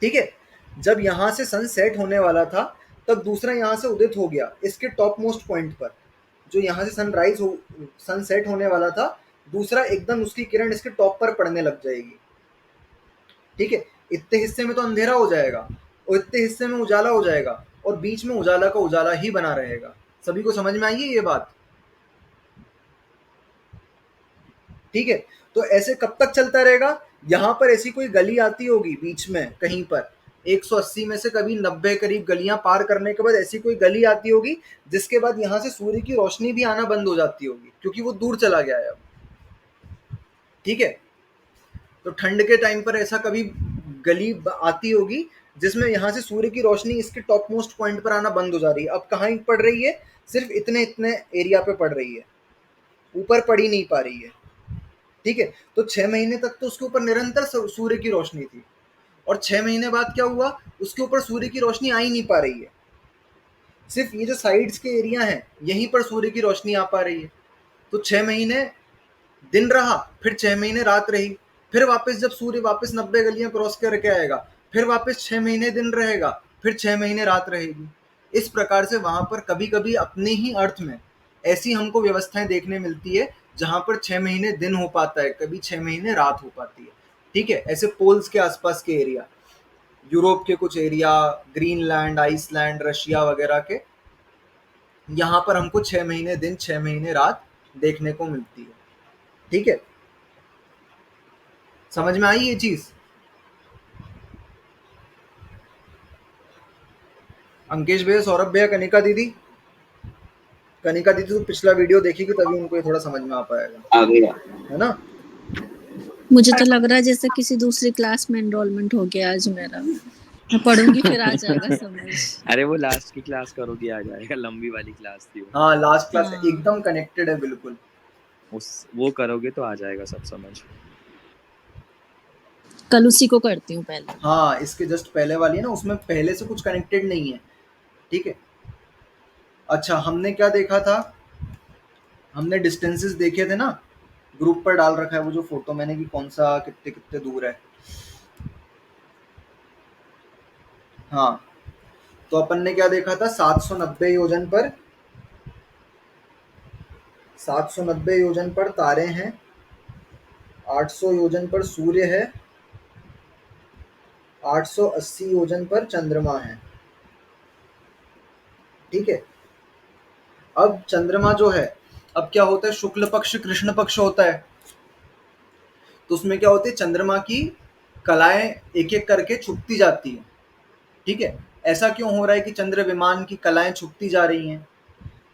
A: ठीक है, जब यहां से सन सेट होने वाला था, तब दूसरा यहां से उदित हो गया इसके टॉप मोस्ट पॉइंट पर, जो यहां से सनराइज हो, सन सेट होने वाला था, दूसरा एकदम उसकी किरण इसके टॉप पर पड़ने लग जाएगी। ठीक है, इतने हिस्से में तो अंधेरा हो जाएगा, और इतने हिस्से में उजाला हो जाएगा, और बीच में उजाला का उजाला ही बना रहेगा। सभी को समझ में आई है ये बात? ठीक है, तो ऐसे कब तक चलता रहेगा? यहाँ पर ऐसी कोई गली आती होगी बीच में कहीं पर, 180 में से कभी 90 करीब गलियां पार करने के बाद ऐसी कोई गली आती होगी, जिसके बाद यहाँ से सूर्य की रोशनी भी आना बंद हो जाती होगी, क्योंकि वो दूर चला गया है अब। ठीक है, तो ठंड के टाइम पर ऐसा कभी गली आती होगी जिसमें यहाँ से सूर्य की रोशनी इसके टॉप मोस्ट पॉइंट पर आना बंद हो जा रही है। अब कहाँ पड़ रही है? सिर्फ इतने इतने एरिया पे पड़ रही है, ऊपर पड़ ही नहीं पा रही है। ठीक है, तो 6 महीने तक तो उसके ऊपर निरंतर सूर्य की रोशनी थी, और 6 महीने बाद क्या हुआ, उसके ऊपर सूर्य की रोशनी आ ही नहीं पा रही है। सिर्फ ये जो साइड्स के एरिया हैं, यहीं पर सूर्य की रोशनी आ पा रही है। तो 6 महीने दिन रहा, फिर 6 महीने रात रही, फिर वापस जब सूर्य वापस 90 गलियां क्रॉस करके आएगा, फिर वापस 6 महीने दिन रहेगा, फिर 6 महीने रात रहेगी। इस प्रकार से वहां पर कभी कभी अपने ही अर्थ में ऐसी हमको व्यवस्थाएं देखने मिलती है जहां पर 6 महीने दिन हो पाता है, कभी 6 महीने रात हो पाती है। ठीक है, ऐसे पोल्स के आसपास के एरिया, यूरोप के कुछ एरिया, ग्रीनलैंड, आइसलैंड, रशिया वगैरह के, यहाँ पर हमको 6 महीने दिन 6 महीने रात देखने को मिलती है। ठीक है, समझ में आई ये चीज? अंकेश भैया, सौरभ भैया, कनिका दीदी तो पिछला वीडियो देखेगी तभी उनको ये थोड़ा समझ में आ पाएगा,
D: आ गया।
A: है ना?
B: मुझे तो लग रहा है जैसे किसी दूसरी क्लास में एनरोलमेंट हो गया आज मेरा। मैं पढ़ूंगी फिर आ जाएगा समझ।
C: अरे वो लास्ट की क्लास करोगी आ जाएगा, लंबी वाली क्लास थी वो।
A: हाँ, लास्ट क्लास
B: हाँ।
A: एकदम कनेक्टेड है बिल्कुल।
C: वो करोगे तो आ जाएगा सब समझ।
B: कल उसी को करती हूँ पहले।
A: हाँ, इसके जस्ट पहले वाली है ना, उसमें पहले से कुछ कनेक्टेड नहीं है। ठीक है, अच्छा, हमने क्या देखा था, हमने डिस्टेंसेस देखे थे ना, ग्रुप पर डाल रखा है वो जो फोटो मैंने कि कौन सा कितने कितने दूर है। हाँ, तो अपन ने क्या देखा था, 790 योजन पर, 790 योजन पर तारे हैं, 800 योजन पर सूर्य है, 880 योजन पर चंद्रमा है। ठीक है, अब चंद्रमा जो है, अब क्या होता है, शुक्ल पक्ष कृष्ण पक्ष होता है, तो उसमें क्या होती है, चंद्रमा की कलाएं एक एक करके छुपती जाती है। ठीक है, ऐसा क्यों हो रहा है कि चंद्र विमान की कलाएं छुपती जा रही हैं?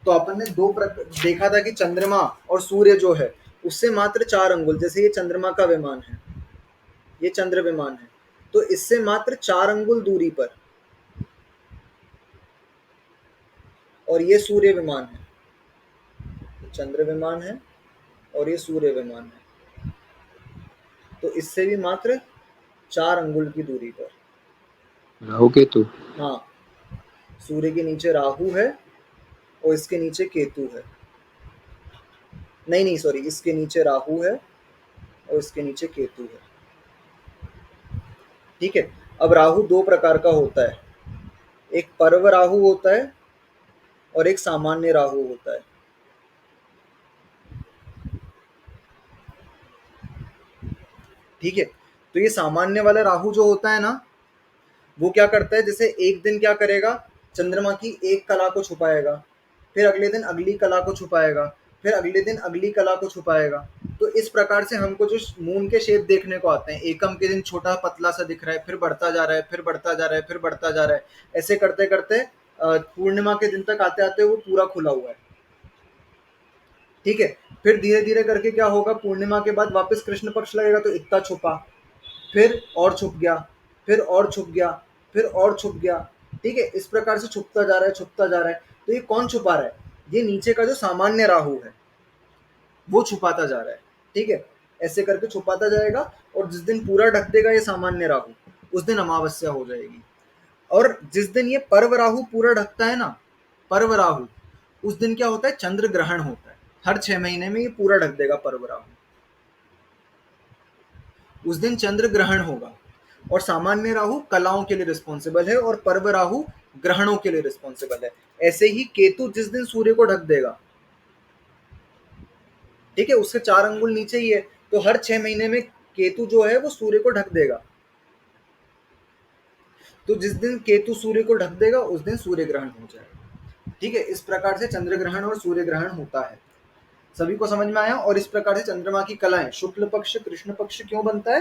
A: तो अपन ने देखा था कि चंद्रमा और सूर्य जो है उससे मात्र 4 अंगुल, जैसे ये चंद्रमा का विमान है, ये चंद्र विमान है, तो इससे मात्र 4 अंगुल दूरी पर, और ये सूर्य विमान है, चंद्र विमान है और ये सूर्य विमान है, तो इससे भी मात्र 4 अंगुल की दूरी पर।
C: राहु केतु।
A: हाँ, सूर्य के नीचे राहु है और इसके नीचे केतु है। नहीं सॉरी, इसके नीचे राहु है और इसके नीचे केतु है। ठीक है, अब राहु 2 प्रकार का होता है, एक पर्व राहु होता है और एक सामान्य राहु होता है। ठीक है, तो ये सामान्य वाला राहु जो होता है ना, वो क्या करता है, जैसे एक दिन क्या करेगा, चंद्रमा की एक कला को छुपाएगा, फिर अगले दिन अगली कला को छुपाएगा, फिर अगले दिन अगली कला को छुपाएगा। तो इस प्रकार से हमको जो मून के शेप देखने को आते हैं, एकम के दिन छोटा पतला सा दिख रहा है, फिर बढ़ता जा रहा है, फिर बढ़ता जा रहा है, फिर बढ़ता जा रहा है, ऐसे करते करते पूर्णिमा के दिन तक आते आते वो पूरा खुला हुआ है। ठीक है, फिर धीरे धीरे करके क्या होगा, पूर्णिमा के बाद वापस कृष्ण पक्ष लगेगा तो इतना छुपा, फिर और छुप गया, फिर और छुप गया, फिर और छुप गया। ठीक है, इस प्रकार से छुपता जा रहा है, छुपता जा रहा है। तो ये कौन छुपा रहा है, ये नीचे का जो सामान्य राहु है वो छुपाता जा रहा है। ठीक है, ऐसे करके छुपाता जाएगा, और जिस दिन पूरा ढक देगा ये सामान्य राहु, उस दिन अमावस्या हो जाएगी। और जिस दिन ये पर्व राहु पूरा ढकता है ना, पर्व राहु, उस दिन क्या होता है, चंद्र ग्रहण होता है। हर 6 महीने में ये पूरा ढक देगा पर्व राहु, उस दिन चंद्र ग्रहण होगा। और सामान्य राहु कलाओं के लिए रिस्पॉन्सिबल है और पर्व राहु ग्रहणों के लिए रिस्पॉन्सिबल है। ऐसे ही केतु जिस दिन सूर्य को ढक देगा, ठीक है, उससे 4 अंगुल नीचे ही है, तो हर 6 महीने में केतु जो है वो सूर्य को ढक देगा। तो जिस दिन केतु सूर्य को ढक देगा उस दिन सूर्य ग्रहण हो जाएगा। ठीक है, इस प्रकार से चंद्र ग्रहण और सूर्य ग्रहण होता है। सभी को समझ में आया? और इस प्रकार से चंद्रमा की कलाएं शुक्ल पक्ष कृष्ण पक्ष क्यों बनता है,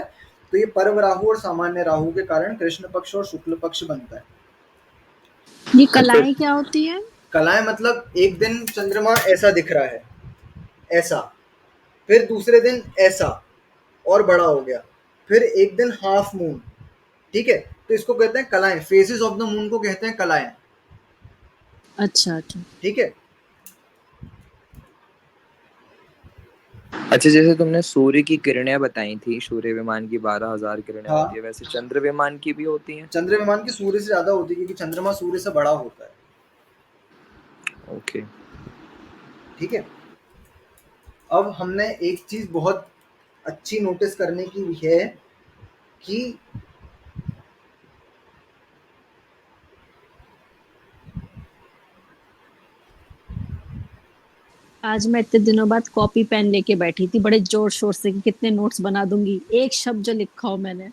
A: तो ये पर्व राहु और सामान्य राहु के कारण कृष्ण पक्ष और शुक्ल पक्ष बनता है।
B: ये कलाएं क्या होती है?
A: कलाएं मतलब एक दिन चंद्रमा ऐसा दिख रहा है, ऐसा, फिर दूसरे दिन ऐसा और बड़ा हो गया, फिर एक दिन हाफ मून। ठीक है, तो इसको कहते हैं कलाएं, फेजेस ऑफ द मून को कहते हैं कलाएं।
B: अच्छा अच्छा।
A: ठीक है,
C: अच्छा, जैसे तुमने सूर्य की किरणें बताई थी, सूर्य विमान की 12,000 किरणें होती है,
A: हाँ,
C: वैसे चंद्र विमान की भी होती हैं?
A: चंद्र विमान की सूर्य से ज्यादा होती है क्योंकि चंद्रमा सूर्य से बड़ा होता है।
C: ओके।
A: ठीक है, अब हमने एक चीज बहुत अच्छी नोटिस करने की है कि
B: आज मैं इतने दिनों बाद कॉपी पेन लेके बैठी थी बड़े जोर शोर से कि कितने नोट्स बना दूंगी, एक शब्द जो लिखा हो मैंने।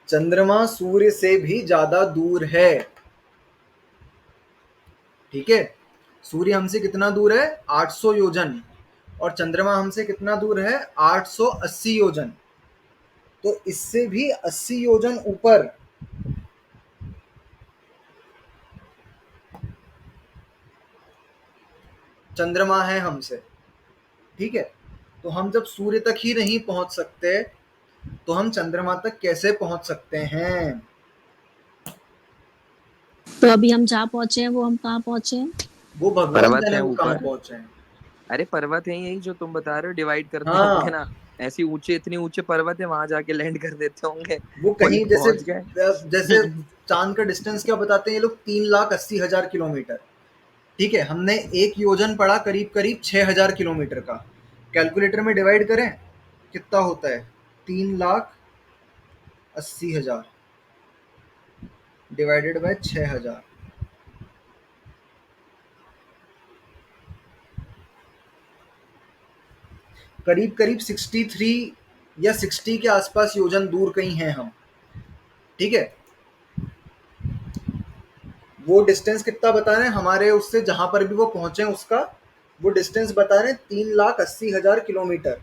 A: चंद्रमा सूर्य से भी ज्यादा दूर है। ठीक है, सूर्य हमसे कितना दूर है? 800 योजन। और चंद्रमा हमसे कितना दूर है? 880 योजन। तो इससे भी 80 योजन ऊपर चंद्रमा है हमसे। ठीक है, तो हम जब सूर्य तक ही नहीं पहुंच सकते तो हम चंद्रमा तक कैसे पहुंच सकते हैं?
B: तो अभी हम जहाँ पहुंचे हैं वो हम कहाँ पहुंचे हैं?
A: वो भगवान
C: पर्वत
A: जाने
C: है
A: वो कहाँ
C: ऊपर।
A: पहुंचे हैं।
C: अरे पर्वत है यही जो तुम बता रहे हो, डिवाइड करते होंगे
A: हाँ,
C: ना। ऐसी ऊंचे, इतनी ऊंचे पर्वत है, वहां जाके लैंड कर देते होंगे।
A: वो
C: वहीं
A: कहीं जैसे
C: पहुंच गए।
A: जैसे चांद का डिस्टेंस क्या बताते हैं ये लोग? 3,80,000 किलोमीटर। ठीक है, हमने एक योजन पढ़ा करीब करीब 6,000 किलोमीटर का। कैलकुलेटर में डिवाइड करें कितना होता है? 3,80,000 डिवाइडेड बाय 6,000, करीब करीब 63 या 60 के आसपास योजन दूर कहीं हैं हम। ठीक है, वो डिस्टेंस कितना बता रहे हैं हमारे उससे जहां पर भी वो पहुंचे उसका? वो डिस्टेंस बता रहे हैं 3,80,000 kilometre,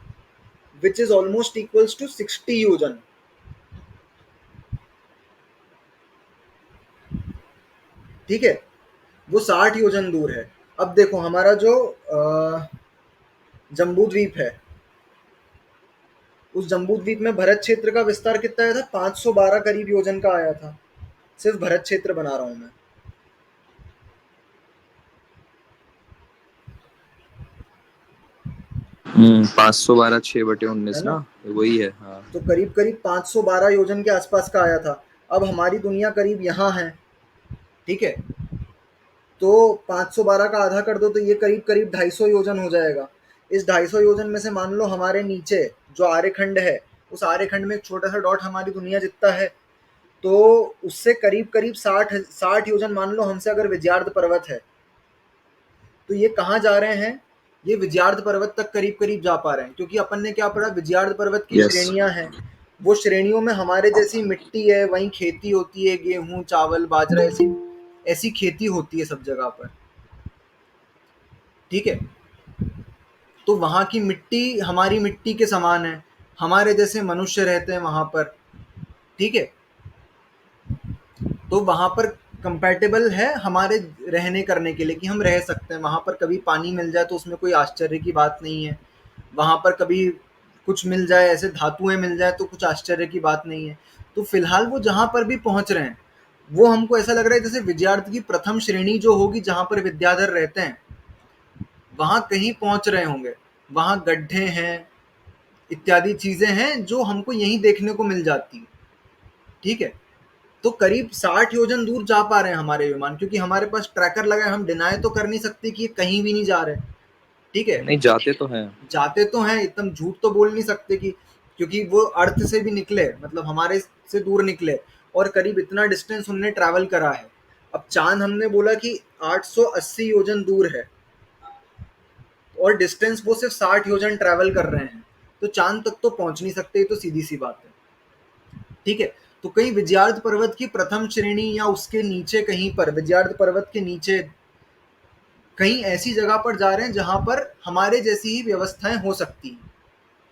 A: which is almost equals to 60 योजन। ठीक है, वो 60 योजन दूर है। अब देखो हमारा जो जम्बू द्वीप है, उस जम्बू द्वीप में भरत क्षेत्र का विस्तार कितना आया था? 512 करीब योजन का आया था। सिर्फ भरत क्षेत्र बना रहा हूं मैं।
C: 512 6/19
A: है ना?
C: ना, वही है, हाँ।
A: तो करीब करीब 512 योजन के आसपास का आया था। अब हमारी दुनिया करीब यहाँ है। ठीक है, तो 512 का आधा कर दो तो ये करीब करीब 250 योजन हो जाएगा। इस 250 योजन में से मान लो हमारे नीचे जो आर्यखंड है, उस आर्यखंड में एक छोटा सा डॉट हमारी दुनिया जितना है, तो उससे करीब करीब 60 योजन मान लो हमसे अगर विजयार्ध पर्वत है, तो ये कहाँ जा रहे हैं? ये विजयार्ध पर्वत तक करीब करीब जा पा रहे हैं क्योंकि अपन ने क्या पढ़ा? विजयार्ध पर्वत की
C: यस।
A: श्रेणियां हैं। वो श्रेणियों में हमारे जैसी मिट्टी है, वहीं खेती होती है, गेहूं चावल बाजरा, ऐसी ऐसी खेती होती है सब जगह पर। ठीक है, तो वहाँ की मिट्टी हमारी मिट्टी के समान है, हमारे जैसे मनुष्य रहते हैं वहाँ पर। ठीक है, तो वहाँ पर कंपैटिबल है हमारे रहने करने के लिए कि हम रह सकते हैं वहाँ पर। कभी पानी मिल जाए तो उसमें कोई आश्चर्य की बात नहीं है। वहाँ पर कभी कुछ मिल जाए, ऐसे धातुएं मिल जाए तो कुछ आश्चर्य की बात नहीं है। तो फिलहाल वो जहाँ पर भी पहुँच रहे हैं, वो हमको ऐसा लग रहा है जैसे विद्यार्थी की प्रथम श्रेणी जो होगी जहाँ पर विद्याधर रहते हैं, वहाँ कहीं पहुँच रहे होंगे। वहाँ गड्ढे हैं, इत्यादि चीज़ें हैं जो हमको यहीं देखने को मिल जाती हैं। ठीक है, तो करीब 60 योजन दूर जा पा रहे हैं हमारे विमान क्योंकि हमारे पास ट्रैकर लगा है। हम डिनाई तो कर नहीं सकते कि ये कहीं भी नहीं जा रहे। ठीक है,
C: नहीं, जाते तो हैं।
A: जाते तो हैं, एकदम झूठ तो बोल नहीं सकते कि, क्योंकि वो अर्थ से भी निकले, मतलब हमारे से दूर निकले और करीब इतना डिस्टेंस उनने ट्रैवल करा है। अब चांद हमने बोला कि 880 योजन दूर है और डिस्टेंस वो सिर्फ 60 योजन ट्रैवल कर रहे हैं, तो चांद तक तो पहुंच नहीं सकते, ये तो सीधी सी बात है। ठीक है, तो कहीं विजयार्ध पर्वत की प्रथम श्रेणी या उसके नीचे कहीं पर, विजयार्ध पर्वत के नीचे कहीं ऐसी जगह पर जा रहे हैं जहां पर हमारे जैसी ही व्यवस्थाएं हो सकती हैं।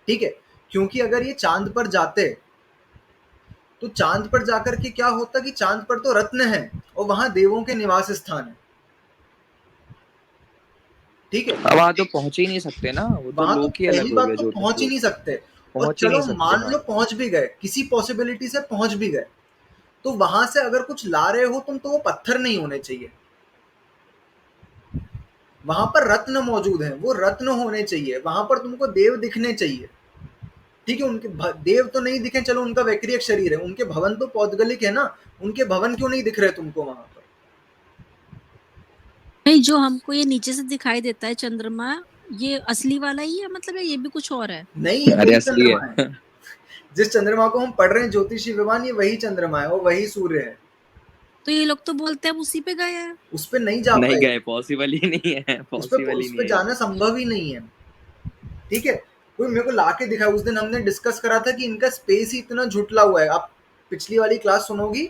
A: ठीक है, क्योंकि अगर ये चांद पर जाते तो चांद पर जाकर के क्या होता कि चांद पर तो रत्न है और वहां देवों के निवास स्थान है। ठीक है,
C: अब वहां तो पहुंच ही नहीं सकते ना, वो तो
A: वहां तो
C: लोक ही अलग
A: पहली
C: हो
A: बात
C: गया,
A: तो
C: ज्योतिष
A: पहुंच ही
C: लोक।
A: नहीं सकते। और
C: पहुंच ही नहीं
A: चलो
C: सकते,
A: मान
C: हाँ।
A: लो पहुंच भी गए, किसी पॉसिबिलिटी से पहुंच भी गए, तो वहां से अगर कुछ ला रहे हो तुम तो वो पत्थर नहीं होने चाहिए। वहां पर रत्न मौजूद हैं, वो रत्न होने चाहिए, वहां पर तुमको देव दिखने चाहिए। ठीक है, उनके देव तो नहीं दिखे, चलो उनका वैक्रियक शरीर है, उनके भवन तो पौद्गलिक है ना, उनके भवन क्यों नहीं दिख रहे तुमको वहां पर?
B: नहीं, जो हमको ये नीचे से दिखाई देता है चंद्रमा, ये असली वाला ही है मतलब, या ये भी कुछ और है?
A: नहीं, ये
C: अरे
A: वही
C: असली
A: चंद्रमा है,
C: है।
A: जिस चंद्रमा को हम पढ़ रहे हैं ज्योतिषी विमान, ये वही चंद्रमा है और वही सूर्य है।
B: तो ये लोग तो बोलते हैं अब उसी पे गए हैं।
A: उस पे नहीं जा
C: नहीं
A: पाएगी,
C: गए, पॉसिबल ही नहीं है, पॉसिबल ही
A: उस
C: नहीं
A: पे
C: है ये।
A: जाना संभव ही नहीं है। ठीक है, कोई मेरे को लाके दिखाया, उस दिन हमने डिस्कस करा था कि इनका स्पेस ही इतना झुटला हुआ है। आप पिछली वाली क्लास सुनोगी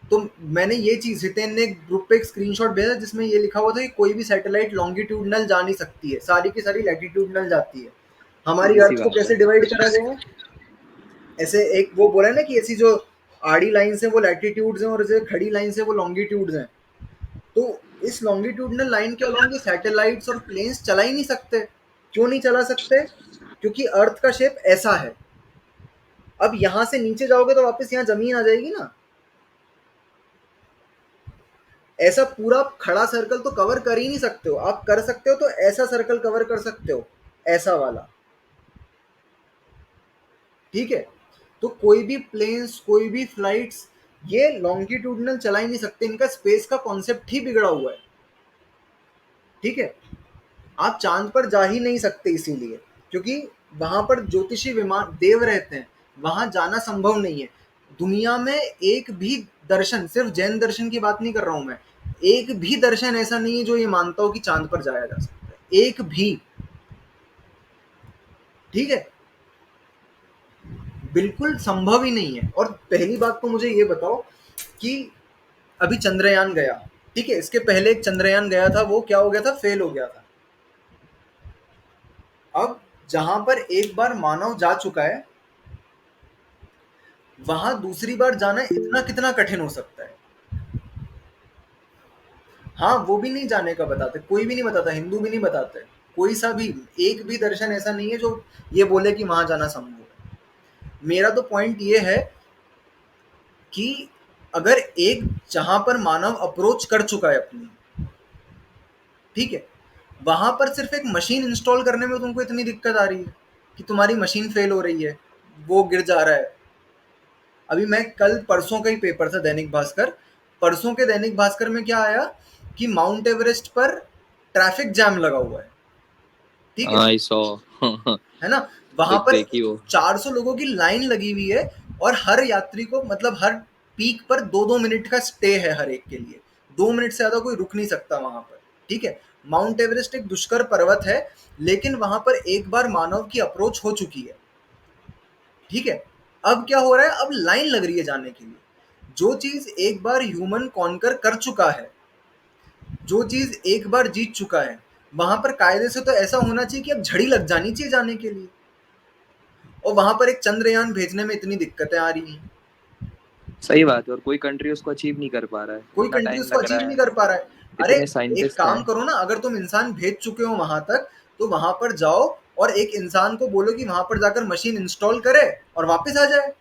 A: तो मैंने ये चीज, हितेन ने ग्रुप पे एक स्क्रीनशॉट भेजा जिसमें ये लिखा हुआ था कि कोई भी सैटेलाइट लॉन्गिट्यूडनल जा नहीं सकती है, सारी की सारी लैटिट्यूडनल जाती है। हमारी
C: सीधी सी
A: अर्थ को
C: बात
A: कैसे
C: है।
A: डिवाइड करा गया है? ऐसे एक वो बोला है ना कि ऐसी जो आड़ी लाइंस है वो लैटिट्यूड्स हैं और जो खड़ी लाइंस है वो लॉन्गिट्यूड्स हैं। तो इस लॉन्गिट्यूडनल लाइन के अलॉन्ग ये सैटेलाइट्स और प्लेन्स चला ही नहीं सकते। क्यों नहीं चला सकते? क्योंकि अर्थ का शेप ऐसा है। अब यहां से नीचे जाओगे तो वापस यहाँ जमीन आ जाएगी ना। ऐसा पूरा खड़ा सर्कल तो कवर कर ही नहीं सकते हो। आप कर सकते हो तो ऐसा सर्कल कवर कर सकते हो, ऐसा वाला। ठीक है, तो कोई भी प्लेन्स, कोई भी फ्लाइट्स ये लॉन्गिट्यूडनल चला ही नहीं सकते। इनका स्पेस का कॉन्सेप्ट ही बिगड़ा हुआ है। ठीक है, आप चांद पर जा ही नहीं सकते इसीलिए, क्योंकि वहां पर ज्योतिषी विमान देव रहते हैं, वहां जाना संभव नहीं है। दुनिया में एक भी दर्शन, सिर्फ जैन दर्शन की बात नहीं कर रहा हूं मैं, एक भी दर्शन ऐसा नहीं है जो ये मानता हो कि चांद पर जाया जा सकता है, एक भी। ठीक है, बिल्कुल संभव ही नहीं है। और पहली बात तो मुझे ये बताओ कि अभी चंद्रयान गया, ठीक है, इसके पहले एक चंद्रयान गया था, वो क्या हो गया था? फेल हो गया था। अब जहां पर एक बार मानव जा चुका है, वहां दूसरी बार जाना इतना कितना कठिन हो सकता है? हाँ, वो भी नहीं जाने का बताते, कोई भी नहीं बताता, हिंदू भी नहीं बताते, कोई सा भी एक भी दर्शन ऐसा नहीं है जो ये बोले कि वहां जाना संभव है। मेरा तो पॉइंट ये है कि अगर एक जहां पर मानव अप्रोच कर चुका है अपनी, ठीक है, वहां पर सिर्फ एक मशीन इंस्टॉल करने में तुमको इतनी दिक्कत आ रही है कि तुम्हारी मशीन फेल हो रही है, वो गिर जा रहा है। अभी मैं कल परसों का ही पेपर था दैनिक भास्कर, परसों के दैनिक भास्कर में क्या आया कि माउंट एवरेस्ट पर ट्रैफिक जैम लगा हुआ है। ठीक है,
C: आई सॉ।
A: है ना, वहां पर
C: देखी वो।
A: 400 लोगों की लाइन लगी हुई है और हर यात्री को, मतलब हर पीक पर 2-2 मिनट का स्टे है हर एक के लिए, 2 मिनट से ज्यादा कोई रुक नहीं सकता वहां पर। ठीक है, माउंट एवरेस्ट एक दुष्कर पर्वत है, लेकिन वहां पर एक बार मानव की अप्रोच हो चुकी है। ठीक है, अब क्या हो रहा है? अब लाइन लग रही है जाने के लिए। जो चीज एक बार ह्यूमन कॉन्कर कर चुका है, जो चीज एक बार जीत चुका है, वहां पर कायदे से तो ऐसा होना चाहिए कि अब झड़ी लग जानी चाहिए जाने के लिए। और वहां पर एक चंद्रयान भेजने में इतनी दिक्कतें आ रही हैं,
C: सही बात है, और कोई कंट्री उसको अचीव नहीं कर पा रहा है,
A: कोई
C: इतना
A: कंट्री
C: टाइम
A: उसको
C: लग रहा
A: अचीव नहीं
C: है,
A: कर पा रहा है। अरे
C: इतने
A: एक
C: साइंटिस्ट
A: काम
C: हैं।
A: करो ना, अगर तुम इंसान भेज चुके हो वहां तक, तो वहां पर जाओ और एक इंसान को बोलो कि वहां पर जाकर मशीन इंस्टॉल करे और वापस आ जाए।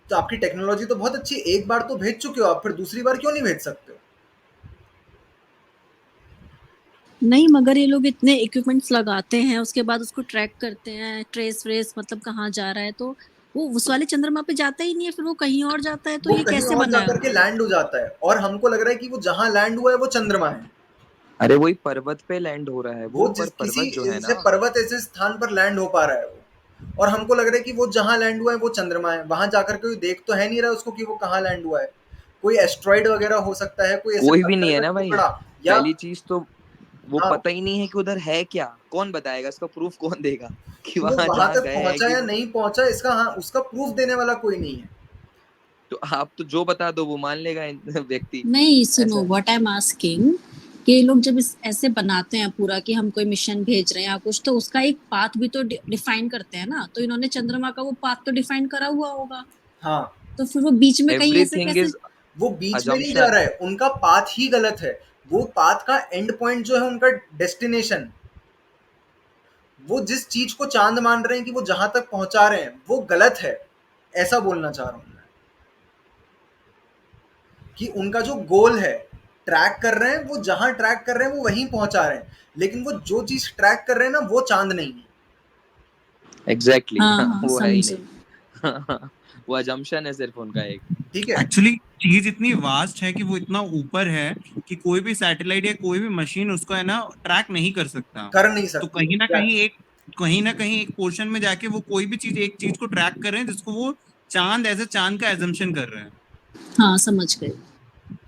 A: तो आपकी टेक्नोलॉजी तो बहुत अच्छी है, एक बार तो भेज चुके हो आप, फिर दूसरी बार क्यों नहीं भेज सकते हो?
B: नहीं, मगर ये लोग इतने इक्विपमेंट्स लगाते हैं, उसके बाद उसको ट्रैक करते हैं, ट्रेस व्रेस मतलब कहाँ जा रहा है, तो वो उस वाले चंद्रमा पे जाता ही नहीं है, फिर वो कहीं और जाता है, तो
A: वो
B: ये
A: कहीं
B: कैसे
A: और
B: बना है
A: जाकर के
B: उनका?
A: लैंड हो जाता है और हमको लग रहा है कि वो जहां लैंड हुआ है वो चंद्रमा है।
C: अरे वही पर्वत पे लैंड हो रहा है वो,
A: वो
C: ऊपर
A: जिस किसी
C: पर्वत जो है
A: जैसे
C: ना।
A: पर्वत ऐसे स्थान पर लैंड हो पा रहा है वो, और हमको लग रहा है कि वो जहां लैंड हुआ है वो चंद्रमा है। वहां जाकर कोई देख तो है नहीं रहा उसको कि वो कहाँ लैंड हुआ है। कोई एस्ट्रॉइड वगैरह हो सकता है, कोई ऐसे
C: कोई भी
A: पत्थर
C: नहीं है
A: का
C: ना भाई।
A: टुकड़ा, या
C: पहली चीज तो वो
A: हाँ,
C: पता ही नहीं है कि उधर है क्या, कौन बताएगा, इसका प्रूफ कौन देगा कि
A: कि वो
C: वहां
A: वहां
C: जहाँ
A: तक
C: गए हैं
A: पहुंचा
C: कि
A: या
C: वो।
A: नहीं पहुंचा, इसका हाँ उसका प्रूफ देने वाला कोई नहीं है।
C: तो आप तो जो बता दो वो मान लेगा व्यक्ति।
B: नहीं,
C: ऐसा
B: सुनो,
C: है।
B: व्हाट आई एम आस्किंग, कि ये लोग जब इस ऐसे बनाते हैं पूरा कि हम कोई मिशन भेज रहे हैं या कुछ, तो उसका एक पाथ भी तो डिफाइन करते हैं ना, तो इन्होंने चंद्रमा का वो पाथ तो डिफाइन करा हुआ होगा,
A: हाँ,
B: तो फिर वो बीच में कहीं ऐसे
C: एवरीथिंग
B: कैसे?
C: इज
A: वो बीच में नहीं जा
C: अजम्पशन।
A: रहा है, उनका पाथ ही गलत है। वो पाथ का एंड पॉइंट जो है उनका डेस्टिनेशन, वो जिस चीज को चांद मान रहे हैं कि वो जहां तक पहुंचा रहे हैं वो गलत है, ऐसा बोलना चाह रहा हूं मैं। कि उनका जो गोल है ट्रैक कर रहे हैं, वो जहां ट्रैक कर रहे हैं वो वहीं पहुंचा रहे हैं, लेकिन वो जो चीज ट्रैक कर रहे हैं ना वो चांद नहीं है।
C: एग्जैक्टली
B: हाँ
C: वो है ही
B: समझे।
C: नहीं। वो अजम्पशन है सिर्फ उनका एक।
A: ठीक है,
E: एक्चुअली चीज इतनी वास्ट है कि वो इतना ऊपर है कि कोई भी सैटेलाइट या कोई भी मशीन उसको है ना ट्रैक नहीं कर सकता।
A: कर नहीं
E: तो
A: सकती
E: कहीं ना कहीं एक पोर्शन में जाके वो कोई भी चीज एक चीज को ट्रैक कर रहे हैं जिसको वो चांद ऐसे चांद का एजम्पशन कर रहे हैं।
B: हाँ समझ गए।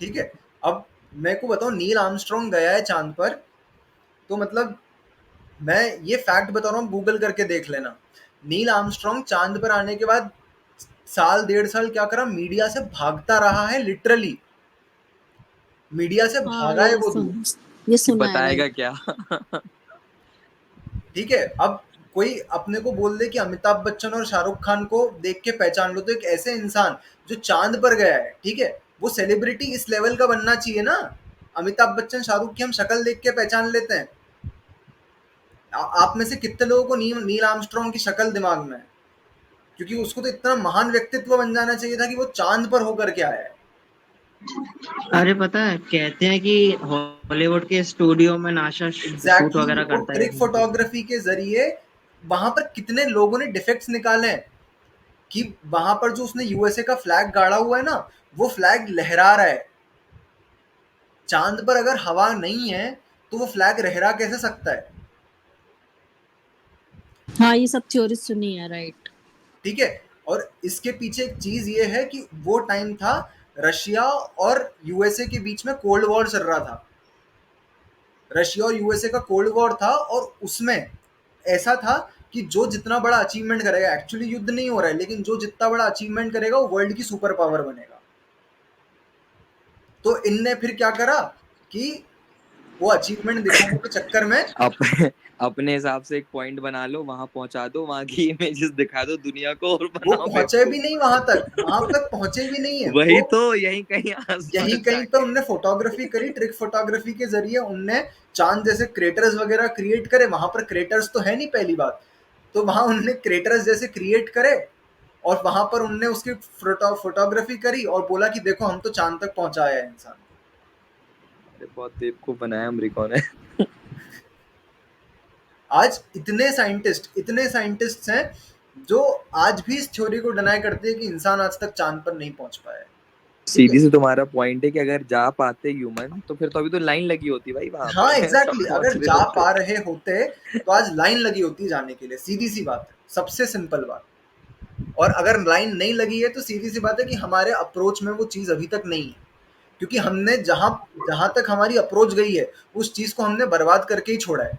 A: ठीक है। अब मैं को बताऊं, नील आर्मस्ट्रॉन्ग गया है चांद पर, तो मतलब मैं ये फैक्ट बता रहा हूँ, गूगल करके देख लेना। नील आर्मस्ट्रॉन्ग चांद पर आने के बाद साल 1.5 साल क्या करा, मीडिया से भागता रहा है, लिटरली मीडिया से
B: हाँ
A: भागा है वो दूर।
B: ये
C: कि
B: सुना है
C: बताएगा
B: राइट।
C: क्या।
A: ठीक है, अब कोई अपने को बोल दे कि अमिताभ बच्चन और शाहरुख खान को देख के पहचान लो, तो एक ऐसे इंसान जो चांद पर गया है, ठीक है, वो सेलिब्रिटी इस लेवल का बनना चाहिए ना। अमिताभ बच्चन शाहरुख की हम शक्ल देख के पहचान लेते हैं। आप में से कितने लोगों को नील आर्मस्ट्रॉन्ग की शक्ल दिमाग में है? क्योंकि उसको तो इतना महान व्यक्तित्व बन जाना चाहिए था कि वो चांद पर होकर के आया है।
F: अरे पता है, कहते हैं कि हॉलीवुड के स्टूडियो में नासा शूट
A: एग्जैक्टली
F: वगैरह
A: वो
F: करता
A: ट्रिक
F: है।
A: फोटोग्राफी के जरिए वहां पर कितने लोगों ने डिफेक्ट्स निकाले हैं कि वहां पर जो उसने यूएसए का फ्लैग गाड़ा हुआ है ना, वो फ्लैग लहरा रहा है। चांद पर अगर हवा नहीं है तो वो फ्लैग लहरा कैसे सकता है?
B: हाँ ये सब थ्योरी सुनी है राइट।
A: ठीक है, और इसके पीछे एक चीज ये है कि वो टाइम था रशिया और यूएसए के बीच में कोल्ड वॉर चल रहा था। रशिया और यूएसए का कोल्ड वॉर था, और उसमें ऐसा था कि जो जितना बड़ा अचीवमेंट करेगा, एक्चुअली युद्ध नहीं हो रहा है, लेकिन जो जितना बड़ा अचीवमेंट करेगा वो वर्ल्ड की सुपर पावर बनेगा। तो इनने फिर क्या करा कि वो अचीवमेंट दिखाने के चक्कर में
C: अपने हिसाब से एक पॉइंट बना लो, वहां पहुंचा दो, वहां की इमेजेस दिखा दो दुनिया को और
A: वो
C: बनाओ
A: पहुंचे भी
C: बेवकूफ।
A: नहीं वहां तक पहुंचे भी नहीं है
C: वही
A: वो।
C: तो, यही कहीं
A: यही
C: आसपास
A: कहीं पे
C: जाके।
A: उनने फोटोग्राफी करी, ट्रिक फोटोग्राफी के जरिए उनने चांद जैसे क्रेटर्स वगैरह क्रिएट करे। वहां पर क्रेटर्स तो है नहीं पहली बात, तो वहां उनने क्रेटर्स जैसे क्रिएट करे, और वहां पर उनने उसकी फोटोग्राफी करी और बोला कि देखो हम तो चांद तक पहुंचाया है इंसान।
C: अरे बहुत बेवकूफ बनाया अमेरिका ने।
A: आज इतने साइंटिस्ट हैं जो आज भी इस थ्योरी को डिनाई करते हैं कि इंसान आज तक चांद पर नहीं पहुंच पाया है। ठीक है,
C: सीधी से तुम्हारा पॉइंट है कि अगर जा पाते ह्यूमन तो फिर तो अभी तो लाइन लगी होती भाई वहां
A: हाँ
C: पे। सब
A: एग्जैक्टली
C: पहुंच
A: अगर
C: रहे
A: जा
C: होते।
A: पा रहे होते तो आज लाइन लगी होती जाने के लिए, सीधी सी बात है, सबसे सिंपल बात। और अगर लाइन नहीं लगी है तो सीधी सी बात है कि हमारे अप्रोच में वो चीज अभी तक नहीं है, क्योंकि हमने जहां जहां तक हमारी अप्रोच गई है उस चीज को हमने बर्बाद करके ही छोड़ा है।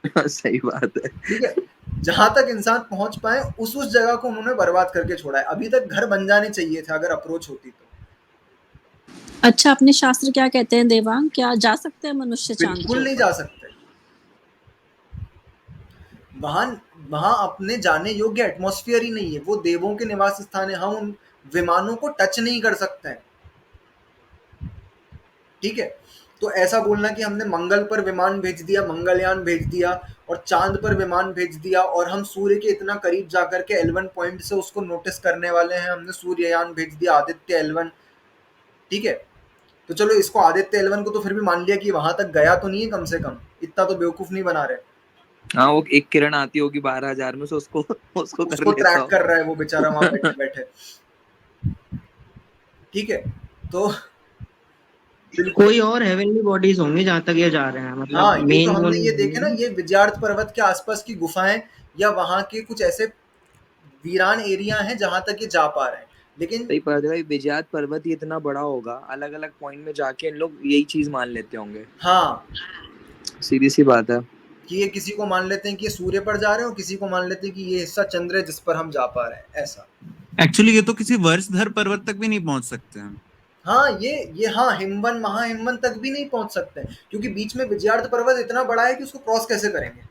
C: सही बात है।
A: ठीक है, जहां तक इंसान पहुंच पाए उस जगह को उन्होंने बर्बाद करके छोड़ा है। अभी तक घर बन जाने चाहिए थे अगर अप्रोच होती तो।
B: अच्छा अपने शास्त्र क्या कहते हैं देवांग, क्या जा सकते हैं मनुष्य चांद के
A: बिल्कुल नहीं
B: ऊपर?
A: जा सकते। वहां वहां अपने जाने योग्य एटमॉस्फेयर ही नहीं है, वो देवों के निवास स्थान है, हम उन विमानों को टच नहीं कर सकते हैं। ठीक है, तो ऐसा बोलना कि हमने मंगल पर विमान भेज दिया, मंगलयान भेज दिया, और चांद पर विमान भेज दिया, और हम सूर्य के इतना करीब जाकर के L1 पॉइंट से उसको नोटिस करने वाले हैं, हमने सूर्ययान भेज दिया, आदित्य L1। ठीक है, तो चलो इसको आदित्य L1 को तो फिर भी मान लिया कि वहां तक गया तो नहीं है, कम से कम इतना तो बेवकूफ नहीं बना रहे।
C: हाँ वो एक किरण आती होगी 12,000 में से उसको उसको कर
A: उसको
C: लेता
A: ट्रैक
C: हो।
A: कर रहा है वो बेचारा वहां बैठे बैठे। ठीक है, तो बिल्कुल।
F: कोई और हेवनली बॉडीज होंगी जहां तक ये जा रहे हैं, मतलब
A: हाँ, ये तो
F: मेन वो
A: हमने ये देखे ना,
F: नहीं।
A: ये विजयार्थ पर्वत के आसपास की गुफाएं या वहां के कुछ ऐसे वीरान एरिया हैं जहां तक ये जा पा रहे हैं, लेकिन
C: सही बात है भाई, विजयात पर्वत ही इतना बड़ा होगा, अलग अलग पॉइंट में जाके इन लोग यही चीज मान लेते होंगे।
A: हाँ,
C: सीधी सी बात है।
A: कि ये किसी को मान लेते हैं कि ये सूर्य पर जा रहे हैं, और किसी को मान लेते हैं कि ये हिस्सा चंद्र है जिस पर हम जा पा रहे हैं, ऐसा।
E: एक्चुअली ये तो किसी वर्षधर पर्वत तक भी नहीं पहुंच सकते हैं।
A: हाँ, ये हाँ, हिमवन महाहिमवन तक भी नहीं पहुंच सकते हैं, क्योंकि बीच में विजयार्थ पर्वत इतना बड़ा है कि उसको क्रॉस कैसे करेंगे।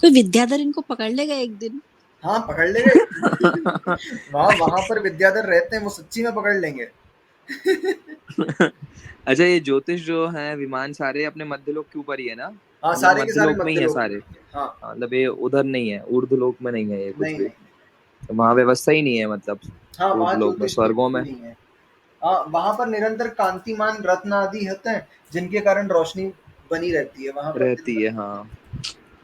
B: कोई विद्याधर इनको पकड़ लेगा एक दिन।
A: हाँ, पकड़ लेंगे। वहां वहां पर विद्याधर रहते हैं, वो सच्ची में पकड़ लेंगे।
C: अच्छा ये ज्योतिष जो है विमान सारे अपने मध्यलोक के ऊपर ही है ना?
A: हाँ,
C: मतलब
A: सारे के सारे
C: मध्यलोक में ही है
A: मध्यलोक में
C: सारे।
A: ही है। हाँ,
C: हाँ, मतलब ये उधर नहीं है, ऊर्ध्वलोक में नहीं है ये कुछ
A: नहीं
C: भी।
A: नहीं।
C: तो वहाँ व्यवस्था ही नहीं है मतलब
A: हाँ, वहां
C: ऊर्ध्वलोक में,
A: ज्योतिष
C: स्वर्गों
A: बिल्कुल
C: में।
A: नहीं है। हाँ, वहाँ पर निरंतर कांतिमान रत्न आदि होते हैं जिनके कारण रोशनी बनी रहती है वहाँ पर
C: रहती है, हाँ।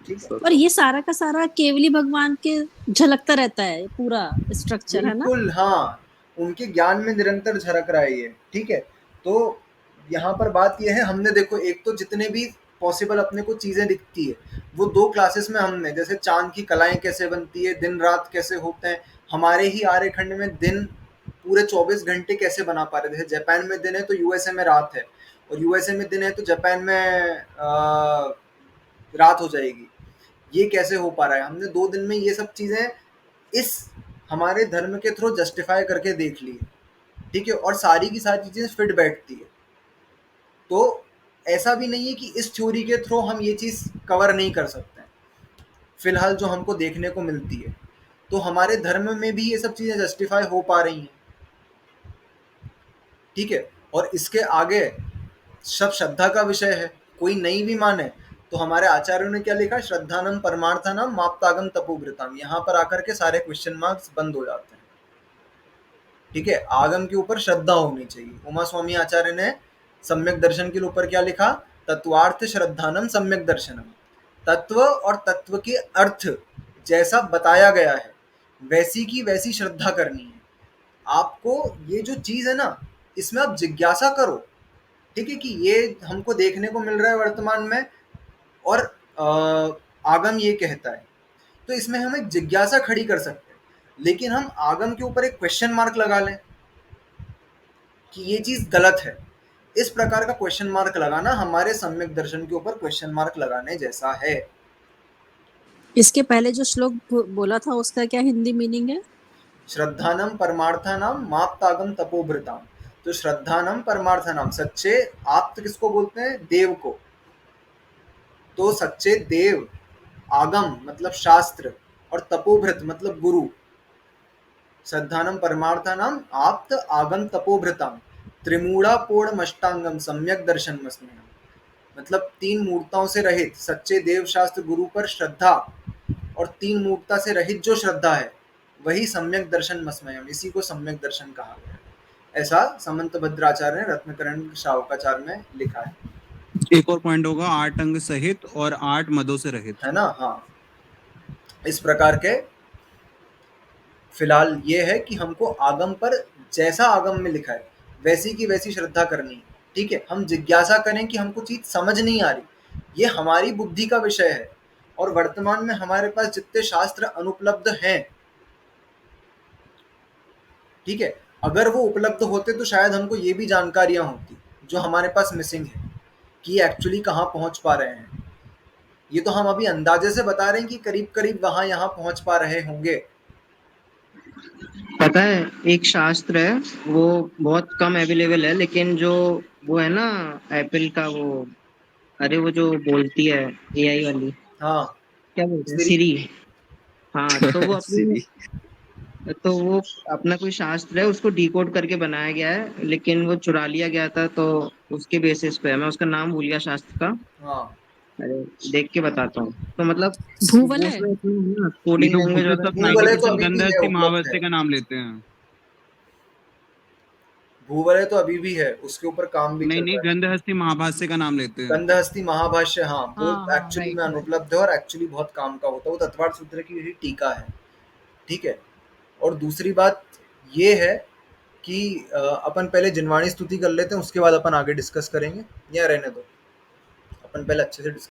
A: ठीक है।
B: और ये सारा का सारा केवली भगवान के झलकता रहता है पूरा स्ट्रक्चर, है ना?
A: बिल्कुल, हाँ, उनके ज्ञान में निरंतर झलक रहा है ये, ठीक है। तो यहाँ पर बात ये है, हमने देखो एक तो जितने भी पॉसिबल अपने को चीजें दिखती है वो 2 क्लासेस में हमने, जैसे चांद की कलाएं कैसे बनती है, दिन रात कैसे होते हैं, हमारे ही आर्यखंड में दिन पूरे 24 घंटे कैसे बना पा रहे थे। जापान में दिन है तो यूएसए में रात है, और यूएसए में दिन है तो जापान में रात हो जाएगी। ये कैसे हो पा रहा है? हमने 2 दिन में ये सब चीजें इस हमारे धर्म के थ्रू जस्टिफाई करके देख ली है, ठीक है, और सारी की सारी चीजें फिट बैठती है। तो ऐसा भी नहीं है कि इस थ्योरी के थ्रू हम ये चीज कवर नहीं कर सकते हैं, फिलहाल जो हमको देखने को मिलती है। तो हमारे धर्म में भी ये सब चीजें जस्टिफाई हो पा रही हैं, ठीक है। और इसके आगे सब श्रद्धा का विषय है, कोई नहीं भी माने तो हमारे आचार्यों ने क्या लिखा, श्रद्धानम परमार्थानम माप्तागम तपोव्रतम। यहाँ पर आकर के सारे क्वेश्चन मार्क्स बंद हो जाते हैं, ठीक है। आगम के ऊपर श्रद्धा होनी चाहिए। उमा स्वामी आचार्य ने सम्यक दर्शन के ऊपर क्या लिखा, तत्वार्थ श्रद्धानम सम्यक दर्शनम। तत्व और तत्व के अर्थ जैसा बताया गया है वैसी की वैसी श्रद्धा करनी है आपको। ये जो चीज है ना, इसमें आप जिज्ञासा करो, ठीक है, कि ये हमको देखने को मिल रहा है वर्तमान में और आगम ये कहता है, तो इसमें हम एक जिज्ञासा खड़ी कर सकते हैं। लेकिन हम आगम के ऊपर एक क्वेश्चन मार्क लगा लें कि ये चीज गलत है, इस प्रकार का क्वेश्चन मार्क लगाना हमारे सम्यक दर्शन के ऊपर क्वेश्चन मार्क लगाने जैसा है।
B: इसके पहले जो श्लोक बोला था उसका क्या हिंदी मीनिंग है?
A: श्रद्धानम परमार्थानाम माप्तागम तपोभृताम। तो श्रद्धानम परमार्थानाम, सच्चे आप्त किसको बोलते हैं, देव को। तो सच्चे देव, आगम मतलब शास्त्र, और तपोभृत मतलब गुरु। श्रद्धानम परमार्थानाम आप्त आगम तपोभृताम त्रिमूढ़ा पूर्णमष्टांगम सम्यक दर्शन मस्म्यहम्। मतलब 3 मूर्ताओं से रहित सच्चे देव शास्त्र गुरु पर श्रद्धा, और 3 मूर्ता से रहित जो श्रद्धा है वही सम्यक दर्शन मस्मयम, इसी को सम्यक दर्शन कहा गया है। ऐसा समंत भद्राचार्य ने रत्नकरण शावकाचार में लिखा है।
E: एक और पॉइंट होगा 8 अंग सहित और 8 मदों से रहित,
A: है ना। हाँ, इस प्रकार के फिलहाल ये है कि हमको आगम पर जैसा आगम में लिखा है वैसी की वैसी श्रद्धा करनी है, ठीक है। हम जिज्ञासा करें कि हमको चीज समझ नहीं आ रही, ये हमारी बुद्धि का विषय है। और वर्तमान में हमारे पास जितने शास्त्र अनुपलब्ध हैं, ठीक है, अगर वो उपलब्ध होते तो शायद हमको ये भी जानकारियां होती जो हमारे पास मिसिंग है कि एक्चुअली कहाँ पहुंच पा रहे हैं। ये तो हम अभी अंदाजे से बता रहे हैं कि करीब करीब वहां यहाँ पहुंच पा रहे होंगे।
F: पता है एक शास्त्र है, वो बहुत कम अवेलेबल है, लेकिन जो वो है ना एप्पल का वो, अरे वो जो बोलती है एआई वाली,
A: हाँ,
F: क्या बोलते हैं,
A: सिरी।
F: सिरी। हाँ, तो वो अपनी,
C: सीधी।
F: तो वो अपना कोई शास्त्र है, उसको डिकोड करके बनाया गया है, लेकिन वो चुरा लिया गया था, तो उसके बेसिस पे है। मैं उसका नाम भूल गया शास्त्र का।
A: हाँ,
F: अरे देख के बताता हूँ। तो मतलब
B: भूवल
F: वो
B: है।
F: उसमें
E: ये
F: कोडिंग
E: तो
F: लैंग्वेज
E: उसमें
F: वगैरह
E: सब
F: पूरा
A: भूगोल है तो
E: 90%
A: अभी भी है,
E: गंधहस्ती
A: उपलब्ध है।
E: महावस्ती का नाम लेते हैं।
A: भूगोल है तो अभी भी है, उसके ऊपर काम भी
E: नहीं
A: चल
E: नहीं,
A: रहा है।
E: गंधहस्ती महाभाष्य का नाम लेते हैं।
A: गंधहस्ती महाभाष्य, हाँ, वो
B: हाँ हाँ,
A: एक्चुअली में
B: राइट राइट।
A: अनुपलब्ध है और एक्चुअली बहुत काम का होता है। वो तत्वार्थ सूत्र की ही टीका है, ठीक है। और दूसरी बात ये है कि अपन पहले जिनवाणी स्तुति कर लेते हैं, उसके बाद अपन आगे डिस्कस करेंगे, या रहने दो, अपन पहले अच्छे से डिस्कस